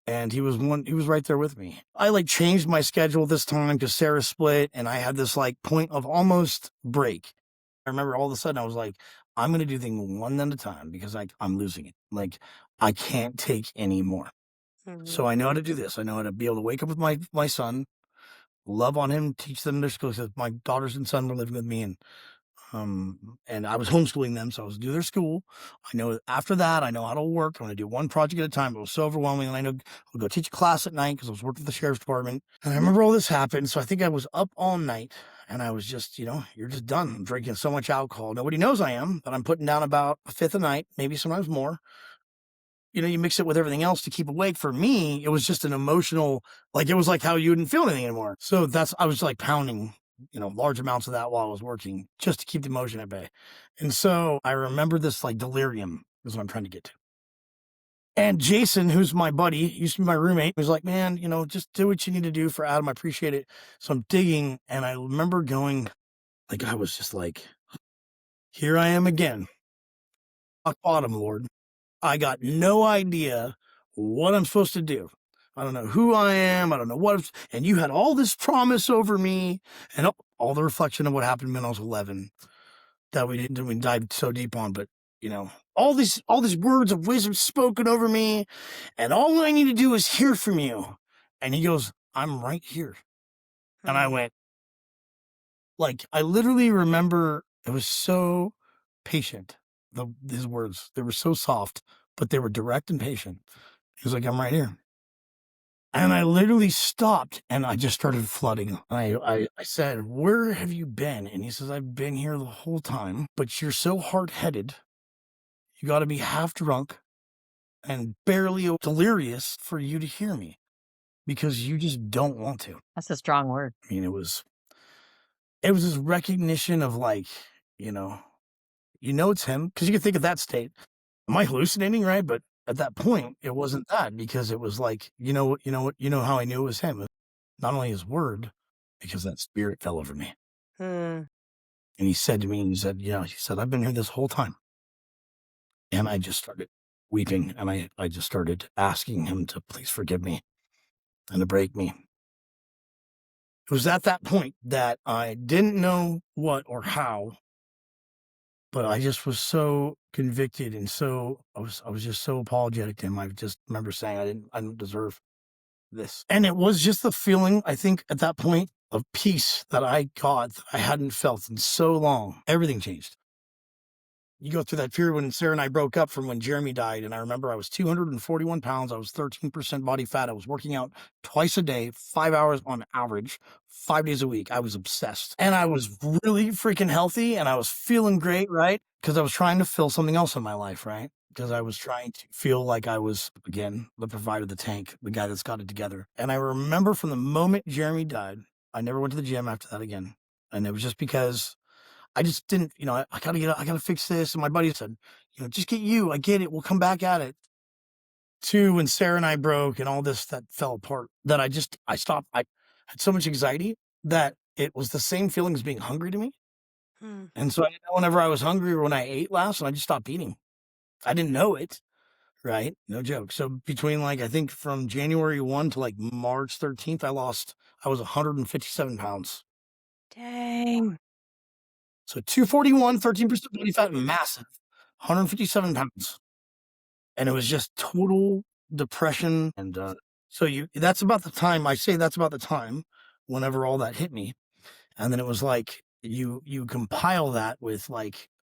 And he was right there with me. I like changed my schedule this time because Sarah split and I had this like point of almost break. I remember all of a sudden I was like, I'm going to do things one at a time because I'm losing it. Like, I can't take any more. So I know how to do this. I know how to be able to wake up with my son, love on him, teach them their skills. My daughters and son were living with me, and I was homeschooling them, so I was doing their school. I know after that, I know how to work. I'm going to do one project at a time. It was so overwhelming. And I know I'll go teach a class at night because I was working at the sheriff's department. And I remember all this happened. So I think I was up all night and I was just, you're just done. I'm drinking so much alcohol. Nobody knows I am, but I'm putting down about a fifth a night, maybe sometimes more. You mix it with everything else to keep awake. For me, it was just an emotional, like, it was like how you didn't feel anything anymore. So I was like pounding, large amounts of that while I was working just to keep the emotion at bay. And so I remember this like delirium is what I'm trying to get to. And Jason, who's my buddy, used to be my roommate, was like, man, just do what you need to do for Adam. I appreciate it. So I'm digging. And I remember going, like, I was just like, here I am again. Rock bottom, Lord. I got no idea what I'm supposed to do. I don't know who I am. I don't know what. And you had all this promise over me and all the reflection of what happened when I was 11 that we didn't dive so deep on. But, all these words of wisdom spoken over me. And all I need to do is hear from you. And he goes, I'm right here. And I went, like, I literally remember it was so patient. His words, they were so soft, but they were direct and patient. He was like, I'm right here. And I literally stopped and I just started flooding. I said, where have you been? And he says, I've been here the whole time, but you're so hard-headed. You got to be half drunk and barely delirious for you to hear me because you just don't want to. That's a strong word. I mean, it was this recognition of like, it's him because you can think of that state. Am I hallucinating? Right. But at that point, it wasn't that because it was like, how I knew it was him. Not only his word, because that spirit fell over me. And he said to me, he said, I've been here this whole time. And I just started weeping and I just started asking him to please forgive me and to break me. It was at that point that I didn't know what or how, but I just was so convicted and I was just so apologetic to him. I just remember saying I don't deserve this. And it was just the feeling, I think, at that point of peace that I got that I hadn't felt in so long. Everything changed. You go through that period when Sarah and I broke up from when Jeremy died. And I remember I was 241 pounds. I was 13% body fat. I was working out twice a day, 5 hours on average, 5 days a week. I was obsessed and I was really freaking healthy and I was feeling great, right? Because I was trying to fill something else in my life, right? Because I was trying to feel like I was, again, the provider, the tank, the guy that's got it together. And I remember from the moment Jeremy died, I never went to the gym after that again. And it was just because I just didn't, I gotta fix this. And my buddy said, just get you. I get it. We'll come back at it. Too, when Sarah and I broke and all this that fell apart, that I stopped. I had so much anxiety that it was the same feeling as being hungry to me. And so I didn't know whenever I was hungry or when I ate last, and I just stopped eating. I didn't know it. Right. No joke. So between I think from January 1 to March 13th, I was 157 pounds. Dang. So 241, 13% body fat, massive, 157 pounds. And it was just total depression. And that's about the time whenever all that hit me. And then it was like you compile that with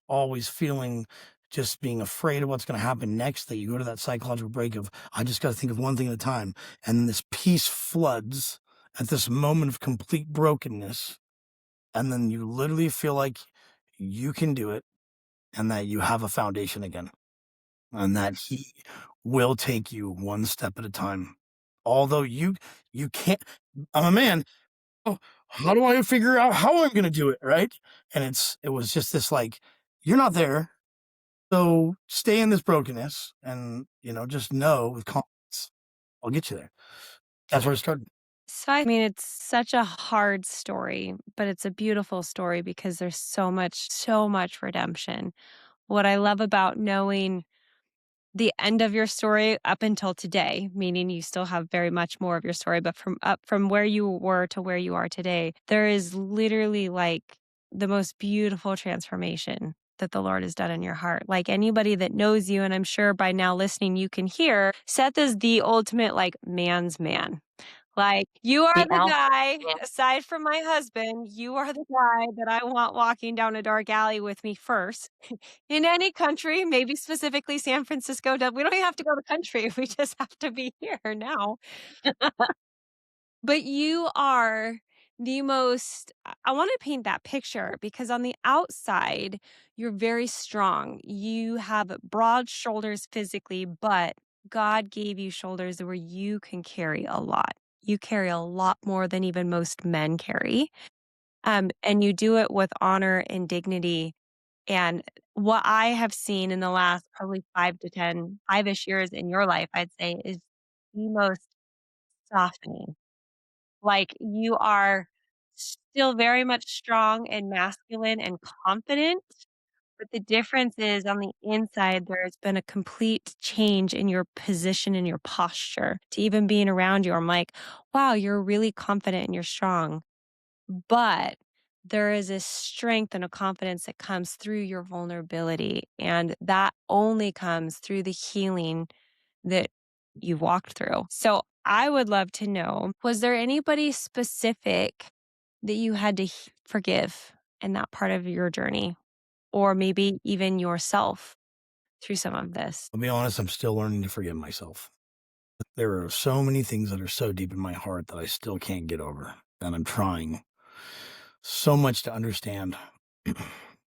always feeling, just being afraid of what's going to happen next, that you go to that psychological break of, I just got to think of one thing at a time. And then this peace floods at this moment of complete brokenness. And then you literally feel like you can do it and that you have a foundation again and that he will take you one step at a time. Although you can't, I'm a man. Oh, how do I figure out how I'm gonna do it, right? And it was just this like, you're not there, so stay in this brokenness and, just know with confidence, I'll get you there. That's where it started. So, I mean, it's such a hard story, but it's a beautiful story because there's so much redemption. What I love about knowing the end of your story up until today, meaning you still have very much more of your story, but from where you were to where you are today, there is literally like the most beautiful transformation that the Lord has done in your heart. Like anybody that knows you, and I'm sure by now listening, you can hear Seth is the ultimate like man's man. Like, you are The the alpha guy, male. aside from my husband, you are the guy that I want walking down a dark alley with me first. In any country, maybe specifically San Francisco. We don't even have to go to the country. We just have to be here now. But you are the most I wanna paint that picture because on the outside, you're very strong. You have broad shoulders physically, but God gave you shoulders where you can carry a lot. You carry a lot more than even most men carry, and you do it with honor and dignity. And what I have seen in the last probably 5 to 10, 5-ish years in your life, I'd say, is the most softening. Like, you are still very much strong and masculine and confident, but the difference is on the inside, there's been a complete change in your position and your posture to even being around you. I'm like, "Wow, you're really confident and you're strong." But there is a strength and a confidence that comes through your vulnerability, and that only comes through the healing that you've walked through. So I would love to know, was there anybody specific that you had to forgive in that part of your journey? Or maybe even yourself through some of this? I'll be honest, I'm still learning to forgive myself. There are so many things that are so deep in my heart that I still can't get over, and I'm trying so much to understand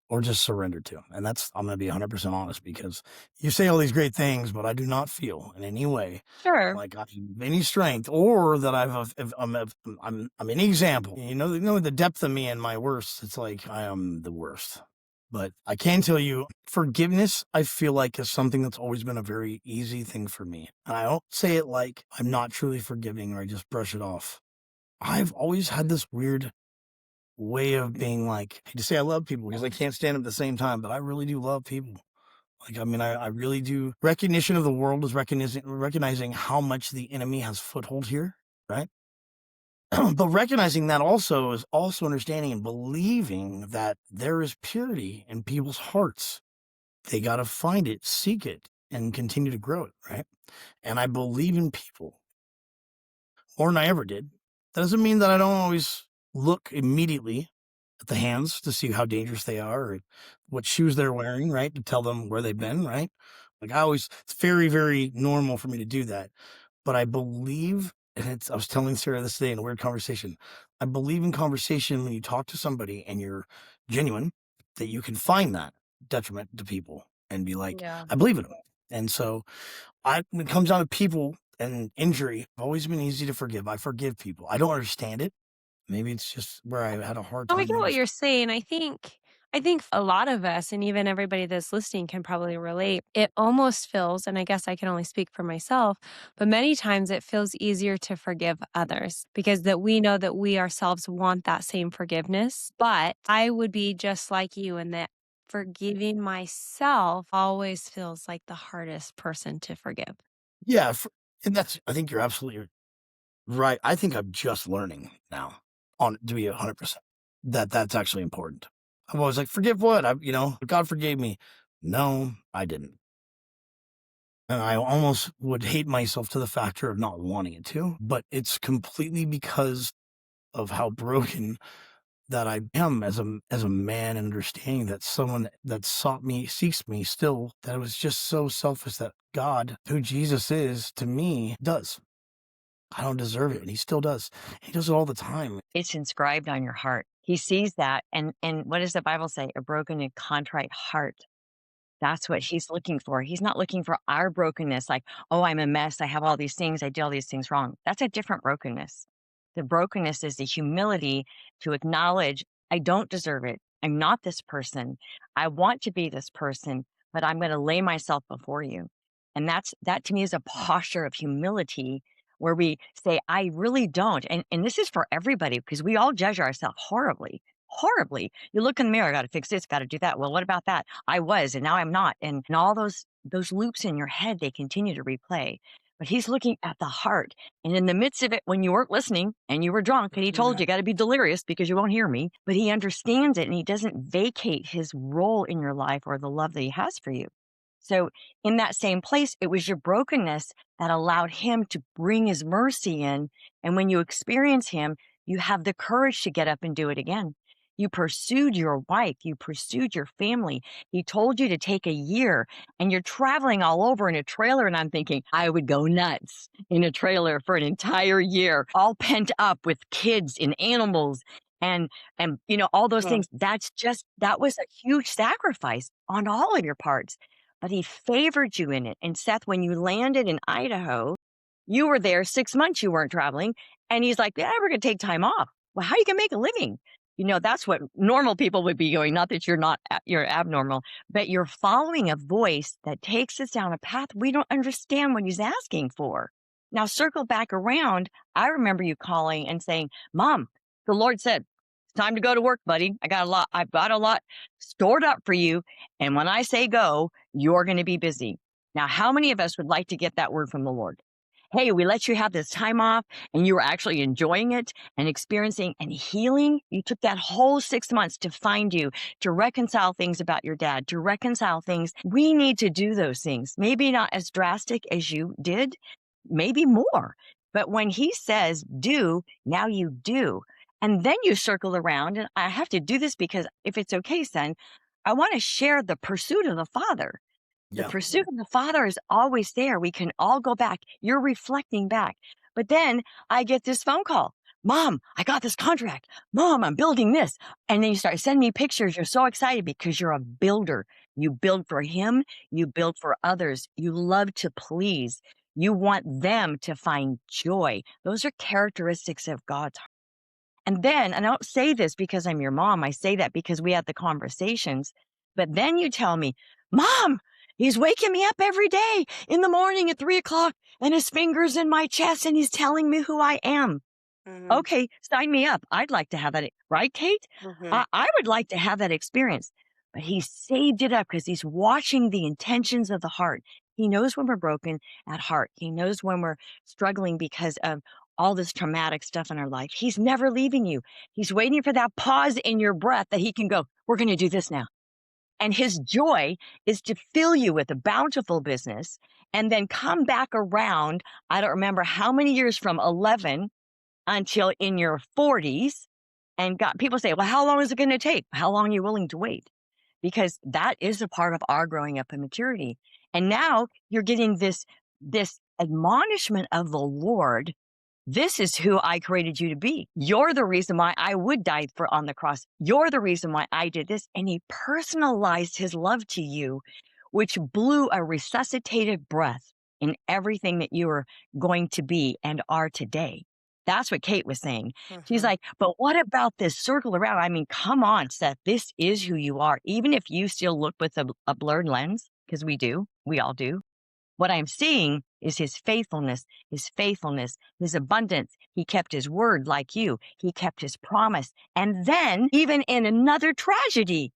or just surrender to. And I'm going to be 100% honest because you say all these great things, but I do not feel in any way Sure. like I have any strength or that I'm any example. The depth of me and my worst. It's like I am the worst. But I can tell you, forgiveness, I feel like is something that's always been a very easy thing for me. And I don't say it like I'm not truly forgiving or I just brush it off. I've always had this weird way of being like, I hate to say I love people because I can't stand them at the same time, but I really do love people. Like, I mean, I really do. Recognition of the world is recognizing how much the enemy has foothold here, right? But recognizing that also is also understanding and believing that there is purity in people's hearts. They got to find it, seek it, and continue to grow it, right? And I believe in people more than I ever did. That doesn't mean that I don't always look immediately at the hands to see how dangerous they are or what shoes they're wearing, right? To tell them where they've been, right? Like it's very, very normal for me to do that. But I believe, and I was telling Sarah this today in a weird conversation. I believe in conversation when you talk to somebody and you're genuine, that you can find that detriment to people and be like, Yeah. I believe in them. And so when it comes down to people and injury, I've always been easy to forgive. I forgive people. I don't understand it. Maybe it's just where I had a hard No, I time get what you're understanding. saying. I think a lot of us and even everybody that's listening can probably relate. It almost feels, and I guess I can only speak for myself, but many times it feels easier to forgive others because that we know that we ourselves want that same forgiveness. But I would be just like you in that forgiving myself always feels like the hardest person to forgive. Yeah, and I think you're absolutely right. I think I'm just learning now on to be 100% that's actually important. I'm always like, forgive what? God forgave me. No, I didn't. And I almost would hate myself to the factor of not wanting it to, but it's completely because of how broken that I am as a man and understanding that someone that seeks me still, that it was just so selfish that God, who Jesus is to me, does. I don't deserve it, and he still does. He does it all the time. It's inscribed on your heart. He sees that, and what does the Bible say? A broken and contrite heart. That's what he's looking for. He's not looking for our brokenness, like, "Oh, I'm a mess. I have all these things. I did all these things wrong." That's a different brokenness. The brokenness is the humility to acknowledge, I don't deserve it. I'm not this person. I want to be this person, but I'm going to lay myself before you. And that to me is a posture of humility where we say, I really don't. And this is for everybody because we all judge ourselves horribly, horribly. You look in the mirror, got to fix this, got to do that. Well, what about that? I was, and now I'm not. And all those loops in your head, they continue to replay. But he's looking at the heart. And in the midst of it, when you weren't listening and you were drunk and he told you got to be delirious because you won't hear me, but he understands it and he doesn't vacate his role in your life or the love that he has for you. So in that same place, it was your brokenness that allowed him to bring his mercy in. And when you experience him, you have the courage to get up and do it again. You pursued your wife. You pursued your family. He told you to take a year and you're traveling all over in a trailer. And I'm thinking, I would go nuts in a trailer for an entire year, all pent up with kids and animals and all those things. That was a huge sacrifice on all of your parts, but he favored you in it. And Seth, when you landed in Idaho, you were there 6 months, you weren't traveling. And he's like, yeah, we're going to take time off. Well, how are you going to make a living? That's what normal people would be going. Not that you're abnormal, but you're following a voice that takes us down a path we don't understand what he's asking for. Now, circle back around. I remember you calling and saying, Mom, the Lord said, it's time to go to work, buddy. I've got a lot stored up for you. And when I say go, you're going to be busy. Now, how many of us would like to get that word from the Lord? Hey, we let you have this time off and you were actually enjoying it and experiencing and healing. You took that whole 6 months to find you, to reconcile things about your dad, to reconcile things. We need to do those things. Maybe not as drastic as you did, maybe more. But when he says do, now you do. And then you circle around, and I have to do this because if it's okay, son, I want to share the pursuit of the Father. The Yeah. pursuit of the Father is always there. We can all go back. You're reflecting back. But then I get this phone call. Mom, I got this contract. Mom, I'm building this. And then you start sending me pictures. You're so excited because you're a builder. You build for him. You build for others. You love to please. You want them to find joy. Those are characteristics of God's heart. And then, and I don't say this because I'm your mom. I say that because we had the conversations. But then you tell me, Mom, he's waking me up every day in the morning at 3 o'clock and his fingers in my chest and he's telling me who I am. Okay, sign me up. I'd like to have that. Right, Kate? I would like to have that experience. But he saved it up because he's watching the intentions of the heart. He knows when we're broken at heart. He knows when we're struggling because of all this traumatic stuff in our life. He's never leaving you. He's waiting for that pause in your breath that he can go, we're going to do this now. And his joy is to fill you with a bountiful business and then come back around. I don't remember how many years from 11 until in your 40s. And people say, well, how long is it going to take? How long are you willing to wait? Because that is a part of our growing up in maturity. And now you're getting this admonishment of the Lord. This is who I created you to be. You're the reason why I would die on the cross. You're the reason why I did this. And he personalized his love to you, which blew a resuscitated breath in everything that you are going to be and are today. That's what Kate was saying. She's like, but what about this circle around? I mean, come on, Seth, this is who you are. Even if you still look with a blurred lens, because we all do. What I'm seeing is his faithfulness, his abundance. He kept his word like you. He kept his promise. And then even in another tragedy,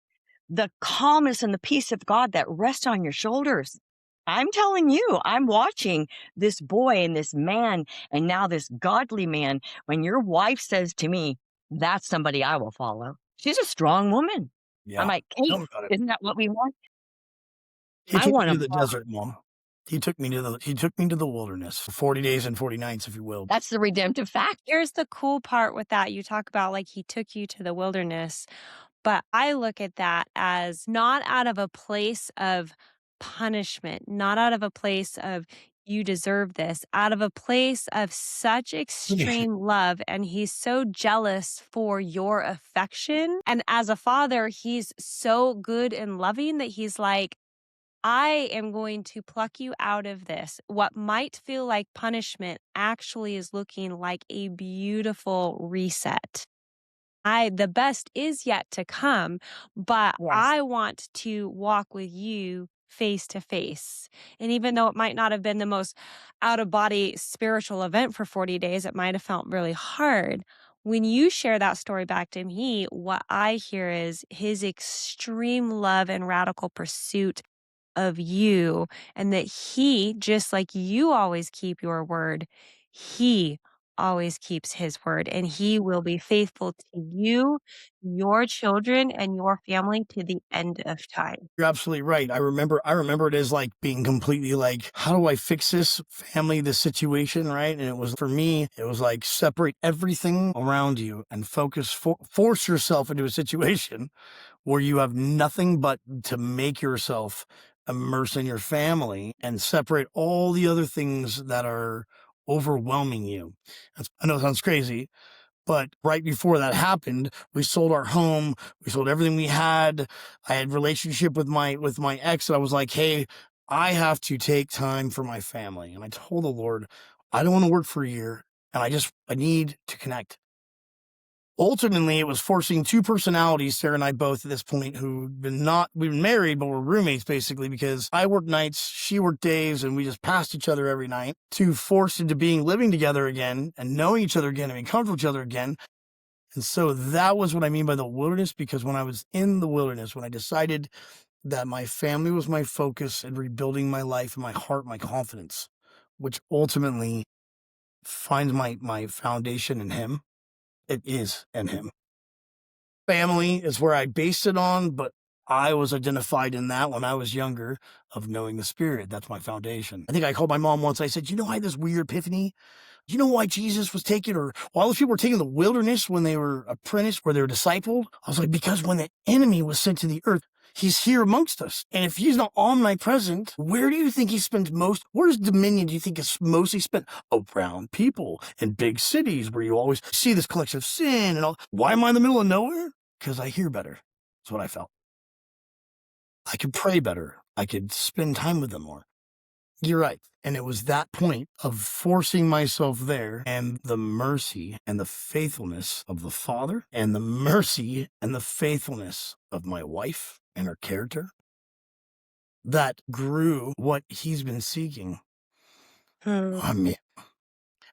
the calmness and the peace of God that rests on your shoulders. I'm telling you, I'm watching this boy and this man and now this godly man. When your wife says to me, that's somebody I will follow. She's a strong woman. Yeah. I'm like, Tell Kate, me about it. isn't that what we want? He I took want me to. to the desert, Mom. He took me to the wilderness for 40 days and 40 nights, if you will. That's the redemptive fact. Here's the cool part with that. You talk about like he took you to the wilderness, but I look at that as not out of a place of punishment, not out of a place of you deserve this, out of a place of such extreme love. And he's so jealous for your affection. And as a father, he's so good and loving that he's like, I am going to pluck you out of this. What might feel like punishment actually is looking like a beautiful reset. The best is yet to come, but Yes. I want to walk with you face to face. And even though it might not have been the most out of body spiritual event for 40 days, it might have felt really hard. When you share that story back to me, what I hear is his extreme love and radical pursuit of you, and that he, just like you always keep your word, he always keeps his word, and he will be faithful to you, your children, and your family to the end of time. You're absolutely right. I remember it as like being completely like, how do I fix this family, this situation, right? And it was for me, it was like separate everything around you and force yourself into a situation where you have nothing but to make yourself immerse in your family and separate all the other things that are overwhelming you. I know it sounds crazy, but right before that happened, we sold our home. We sold everything we had. I had relationship with my ex. And I was like, hey, I have to take time for my family. And I told the Lord, I don't want to work for a year. And I need to connect. Ultimately, it was forcing two personalities, Sarah and I both at this point, we've been married, but we're roommates basically, because I worked nights, she worked days, and we just passed each other every night, to force into living together again and knowing each other again and being comfortable with each other again. And so that was what I mean by the wilderness, because when I was in the wilderness, when I decided that my family was my focus and rebuilding my life and my heart, my confidence, which ultimately finds my foundation in him, it is in him. Family is where I based it on, but I was identified in that when I was younger of knowing the Spirit. That's my foundation. I think I called my mom once. I said, I had this weird epiphany. Do you know why Jesus was taken, or why all those people were taken to the wilderness when they were apprenticed, where they were discipled? I was like, because when the enemy was sent to the earth, he's here amongst us. And if he's not omnipresent, where do you think he spends most? Where's dominion do you think is mostly spent? Around people in big cities where you always see this collection of sin and all. Why am I in the middle of nowhere? Because I hear better. That's what I felt. I could pray better. I could spend time with them more. You're right. And it was that point of forcing myself there, and the mercy and the faithfulness of the Father, and the mercy and the faithfulness of my wife and her character, that grew what he's been seeking. Hmm. I mean,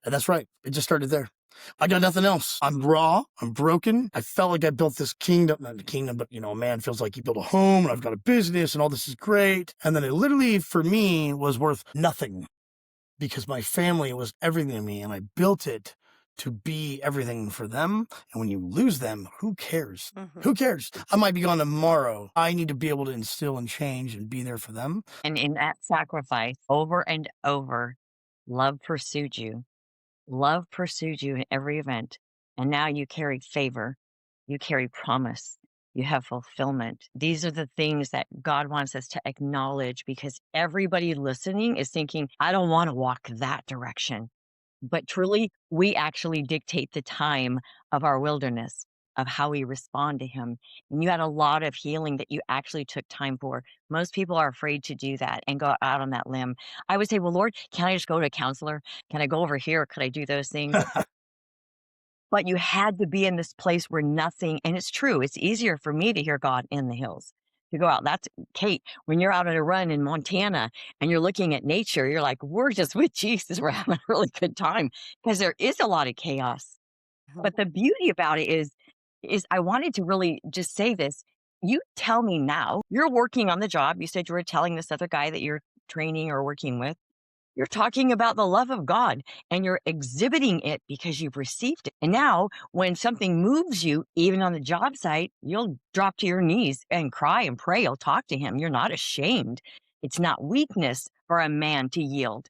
and that's right. It just started there. I got nothing else. I'm raw. I'm broken. I felt like I built this kingdom, not a kingdom, but a man feels like he built a home and I've got a business and all this is great. And then it literally, for me, was worth nothing, because my family was everything to me and I built it to be everything for them. And when you lose them, who cares? Mhm. Who cares? I might be gone tomorrow. I need to be able to instill and change and be there for them. And in that sacrifice, over and over, love pursued you. Love pursued you in every event, and now you carry favor, you carry promise, you have fulfillment. These are the things that God wants us to acknowledge, because everybody listening is thinking, I don't want to walk that direction. But truly, we actually dictate the time of our wilderness, of how we respond to Him. And you had a lot of healing that you actually took time for. Most people are afraid to do that and go out on that limb. I would say, well, Lord, can I just go to a counselor? Can I go over here? Could I do those things? But you had to be in this place where nothing, and it's true, it's easier for me to hear God in the hills. To go out. That's Kate, when you're out on a run in Montana and you're looking at nature, you're like, we're just with Jesus. We're having a really good time, because there is a lot of chaos. But the beauty about it is I wanted to really just say this. You tell me now, you're working on the job. You said you were telling this other guy that you're training or working with. You're talking about the love of God and you're exhibiting it because you've received it. And now, when something moves you, even on the job site, you'll drop to your knees and cry and pray. You'll talk to Him. You're not ashamed. It's not weakness for a man to yield,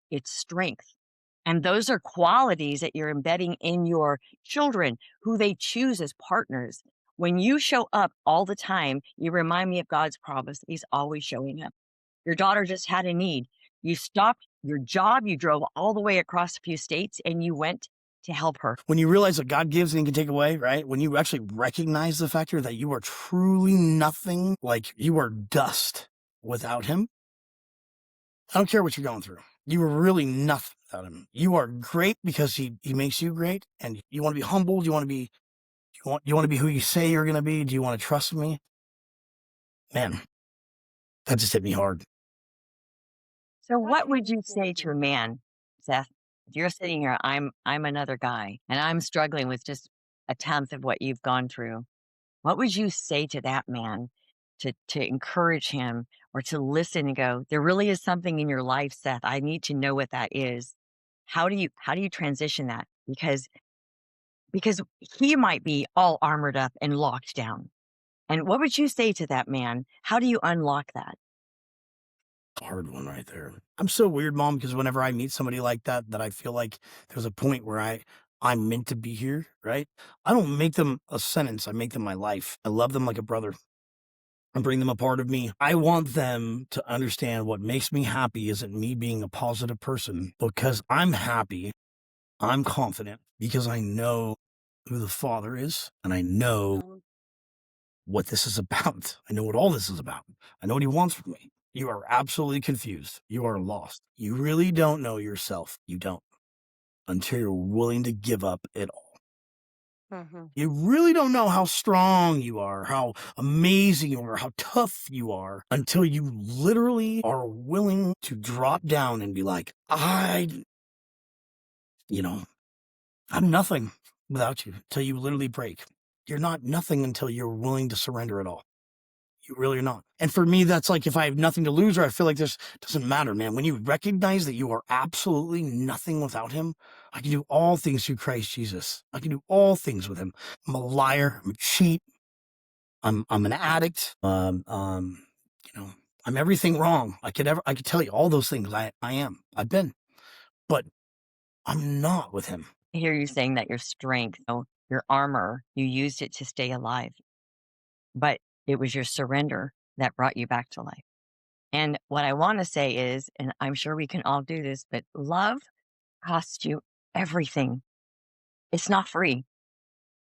it's strength. And those are qualities that you're embedding in your children, who they choose as partners. When you show up all the time, you remind me of God's promise. He's always showing up. Your daughter just had a need. You stopped your job, you drove all the way across a few states, and you went to help her. When you realize that God gives and He can take away, right? When you actually recognize the factor that you are truly nothing, like you are dust. without him. I don't care what you're going through. You are really nothing without him. You are great because he makes you great, and you want to be humbled. You want to be who you say you're going to be. Do you want to trust me? Man, that just hit me hard. So what would you say to a man, Seth? If you're sitting here, I'm another guy, and I'm struggling with just a tenth of what you've gone through. What would you say to that man to encourage him or to listen and go, there really is something in your life, Seth. I need to know what that is. How do you transition that? Because he might be all armored up and locked down. And what would you say to that man? How do you unlock that? Hard one right there. I'm so weird, Mom, because whenever I meet somebody like that, I feel like there's a point where I'm meant to be here, right? I don't make them a sentence. I make them my life. I love them like a brother. I bring them a part of me. I want them to understand what makes me happy isn't me being a positive person, because I'm happy. I'm confident because I know who the Father is, and I know what this is about. I know what all this is about. I know what he wants from me. You are absolutely confused. You are lost. You really don't know yourself. You don't, until you're willing to give up it all. You really don't know how strong you are, how amazing you are, how tough you are, until you literally are willing to drop down and be like, I'm nothing without you, until you literally break. You're not nothing until you're willing to surrender it all. You really are not. And for me, that's like if I have nothing to lose, or I feel like this doesn't matter, man. When you recognize that you are absolutely nothing without him, I can do all things through Christ Jesus. I can do all things with him. I'm a liar. I'm a cheat. I'm an addict. I'm everything wrong I could tell you all those things. I am. I've been, but I'm not with him. I hear you saying that your strength, your armor, you used it to stay alive, but it was your surrender that brought you back to life. And what I want to say is, and I'm sure we can all do this, but love costs you everything. It's not free.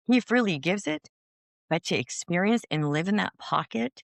He freely gives it, but to experience and live in that pocket,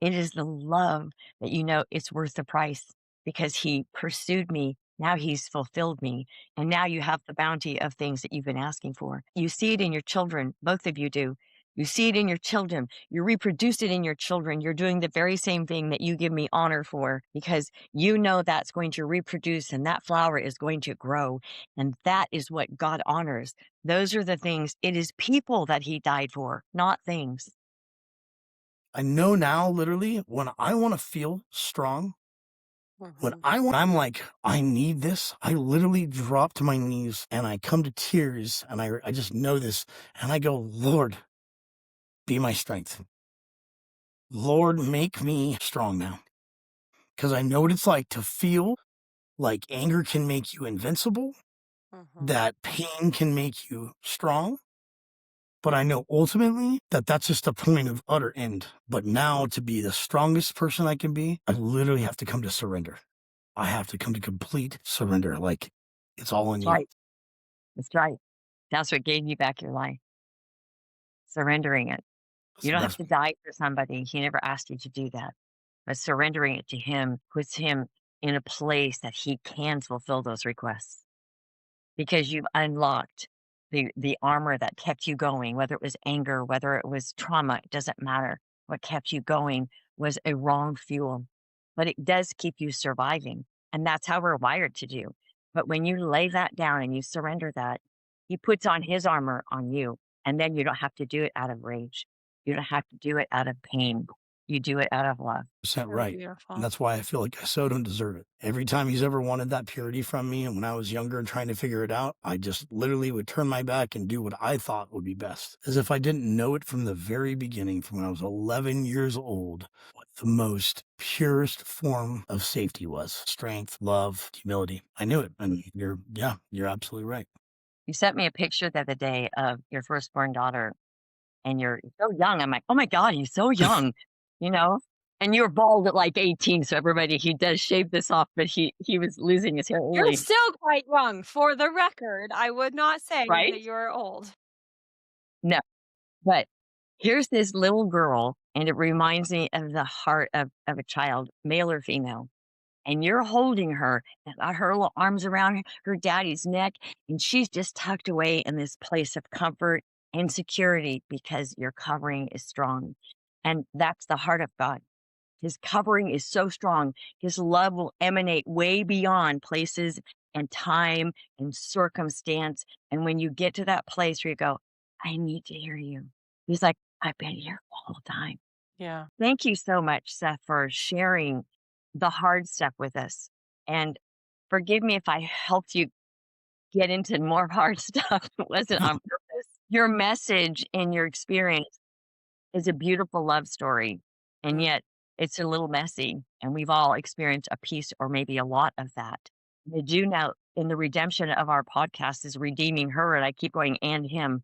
it is the love that it's worth the price, because he pursued me. Now he's fulfilled me. And now you have the bounty of things that you've been asking for. You see it in your children. Both of you do. You see it in your children. You reproduce it in your children. You're doing the very same thing that you give me honor for, because you know that's going to reproduce and that flower is going to grow. And that is what God honors. Those are the things. It is people that he died for, not things. I know now, literally, when I want to feel strong, I'm like, I need this, I literally drop to my knees and I come to tears, and I just know this, and I go, Lord, be my strength. Lord, make me strong now. Because I know what it's like to feel like anger can make you invincible, that pain can make you strong. But I know ultimately that that's just a point of utter end. But now, to be the strongest person I can be, I literally have to come to surrender. I have to come to complete surrender. Like, it's all in That's you. right. That's right. That's what gave you back your life. Surrendering it. That's You the don't have best. to die for somebody. He never asked you to do that. But surrendering it to him puts him in a place that he can fulfill those requests, because you've unlocked the armor that kept you going, whether it was anger, whether it was trauma, it doesn't matter. What kept you going was a wrong fuel, but it does keep you surviving. And that's how we're wired to do. But when you lay that down and you surrender that, he puts on his armor on you. And then you don't have to do it out of rage. You don't have to do it out of pain. You do it out of love. Percent So right. beautiful. And that's why I feel like I so don't deserve it. Every time he's ever wanted that purity from me, and when I was younger and trying to figure it out, I just literally would turn my back and do what I thought would be best, as if I didn't know it from the very beginning, from when I was 11 years old, what the most purest form of safety was: strength, love, humility. I knew it. And you're absolutely right. You sent me a picture the other day of your firstborn daughter, and you're so young. I'm like, "Oh my god, he's so young," you know? And you were bald at, like, 18, so everybody, he does shave this off, but he was losing his hair You're early, still quite young. For the record, I would not say right? that you're old. No, but Here's this little girl, and it reminds me of the heart of a child, male or female. And you're holding her and got her little arms around her daddy's neck, and she's just tucked away in this place of comfort and security because your covering is strong. And that's the heart of God. His covering is so strong. His love will emanate way beyond places and time and circumstance. And when you get to that place where you go, I need to hear you, he's like, I've been here all the time. Yeah. Thank you so much, Seth, for sharing the hard stuff with us. And forgive me if I helped you get into more hard stuff. It wasn't on purpose. Your message and your experience is a beautiful love story. And Mm. yet it's a little messy. And we've all experienced a piece or maybe a lot of that. I do now in the redemption of our podcast is redeeming her. And I keep going and him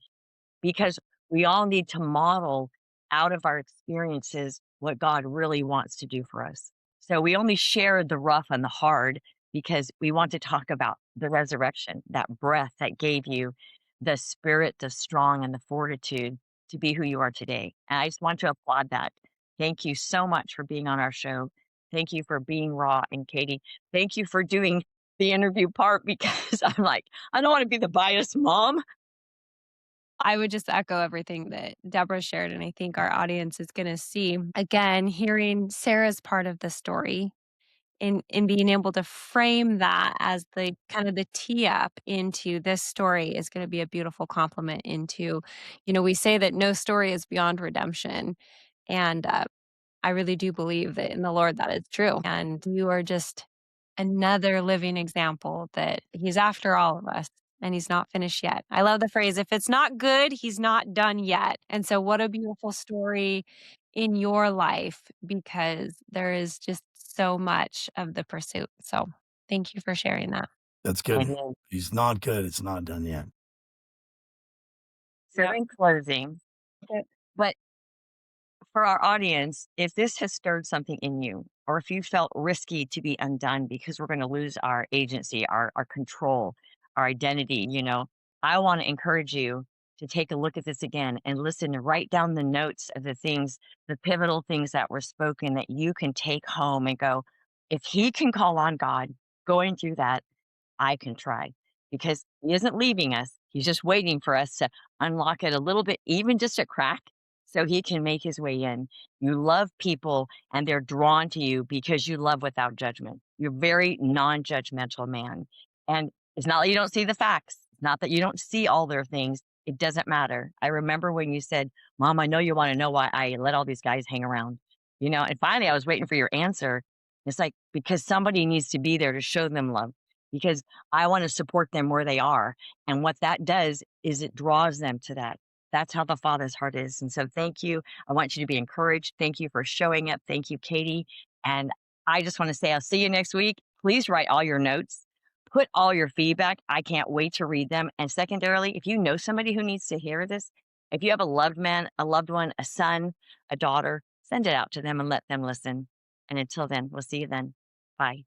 because we all need to model out of our experiences what God really wants to do for us. So we only share the rough and the hard because we want to talk about the resurrection, that breath that gave you the spirit, the strong, and the fortitude to be who you are today. And I just want to applaud that. Thank you so much for being on our show. Thank you for being raw. And Katie, thank you for doing the interview part because I'm like, I don't want to be the biased mom. I would just echo everything that Deborah shared, and I think our audience is going to see again hearing Sarah's part of the story in being able to frame that as the kind of the tee up into this story is going to be a beautiful compliment into, we say that no story is beyond redemption, and I really do believe that in the Lord that is true. And you are just another living example that He's after all of us and He's not finished yet. I love the phrase, if it's not good, He's not done yet. And so, what a beautiful story in your life because there is just so much of the pursuit. So, thank you for sharing that. That's good. And He's not good. It's not done yet. so Yep. in closing, but for our audience, if this has stirred something in you, or if you felt risky to be undone because we're going to lose our agency, our control, our identity, I want to encourage you to take a look at this again and listen and write down the notes of the things, the pivotal things that were spoken that you can take home and go, if he can call on God going through that, I can try because he isn't leaving us. He's just waiting for us to unlock it a little bit, even just a crack, so he can make his way in. You love people and they're drawn to you because you love without judgment. You're very non judgmental man. And it's not that you don't see the facts, it's not that you don't see all their things. It doesn't matter. I remember when you said, Mom, I know you want to know why I let all these guys hang around, and finally I was waiting for your answer. It's like, because somebody needs to be there to show them love because I want to support them where they are. And what that does is it draws them to that. That's how the Father's heart is. And so thank you. I want you to be encouraged. Thank you for showing up. Thank you, Katie. And I just want to say I'll see you next week. Please write all your notes. Put all your feedback. I can't wait to read them. And secondarily, if you know somebody who needs to hear this, if you have a loved man, a loved one, a son, a daughter, send it out to them and let them listen. And until then, we'll see you then. Bye.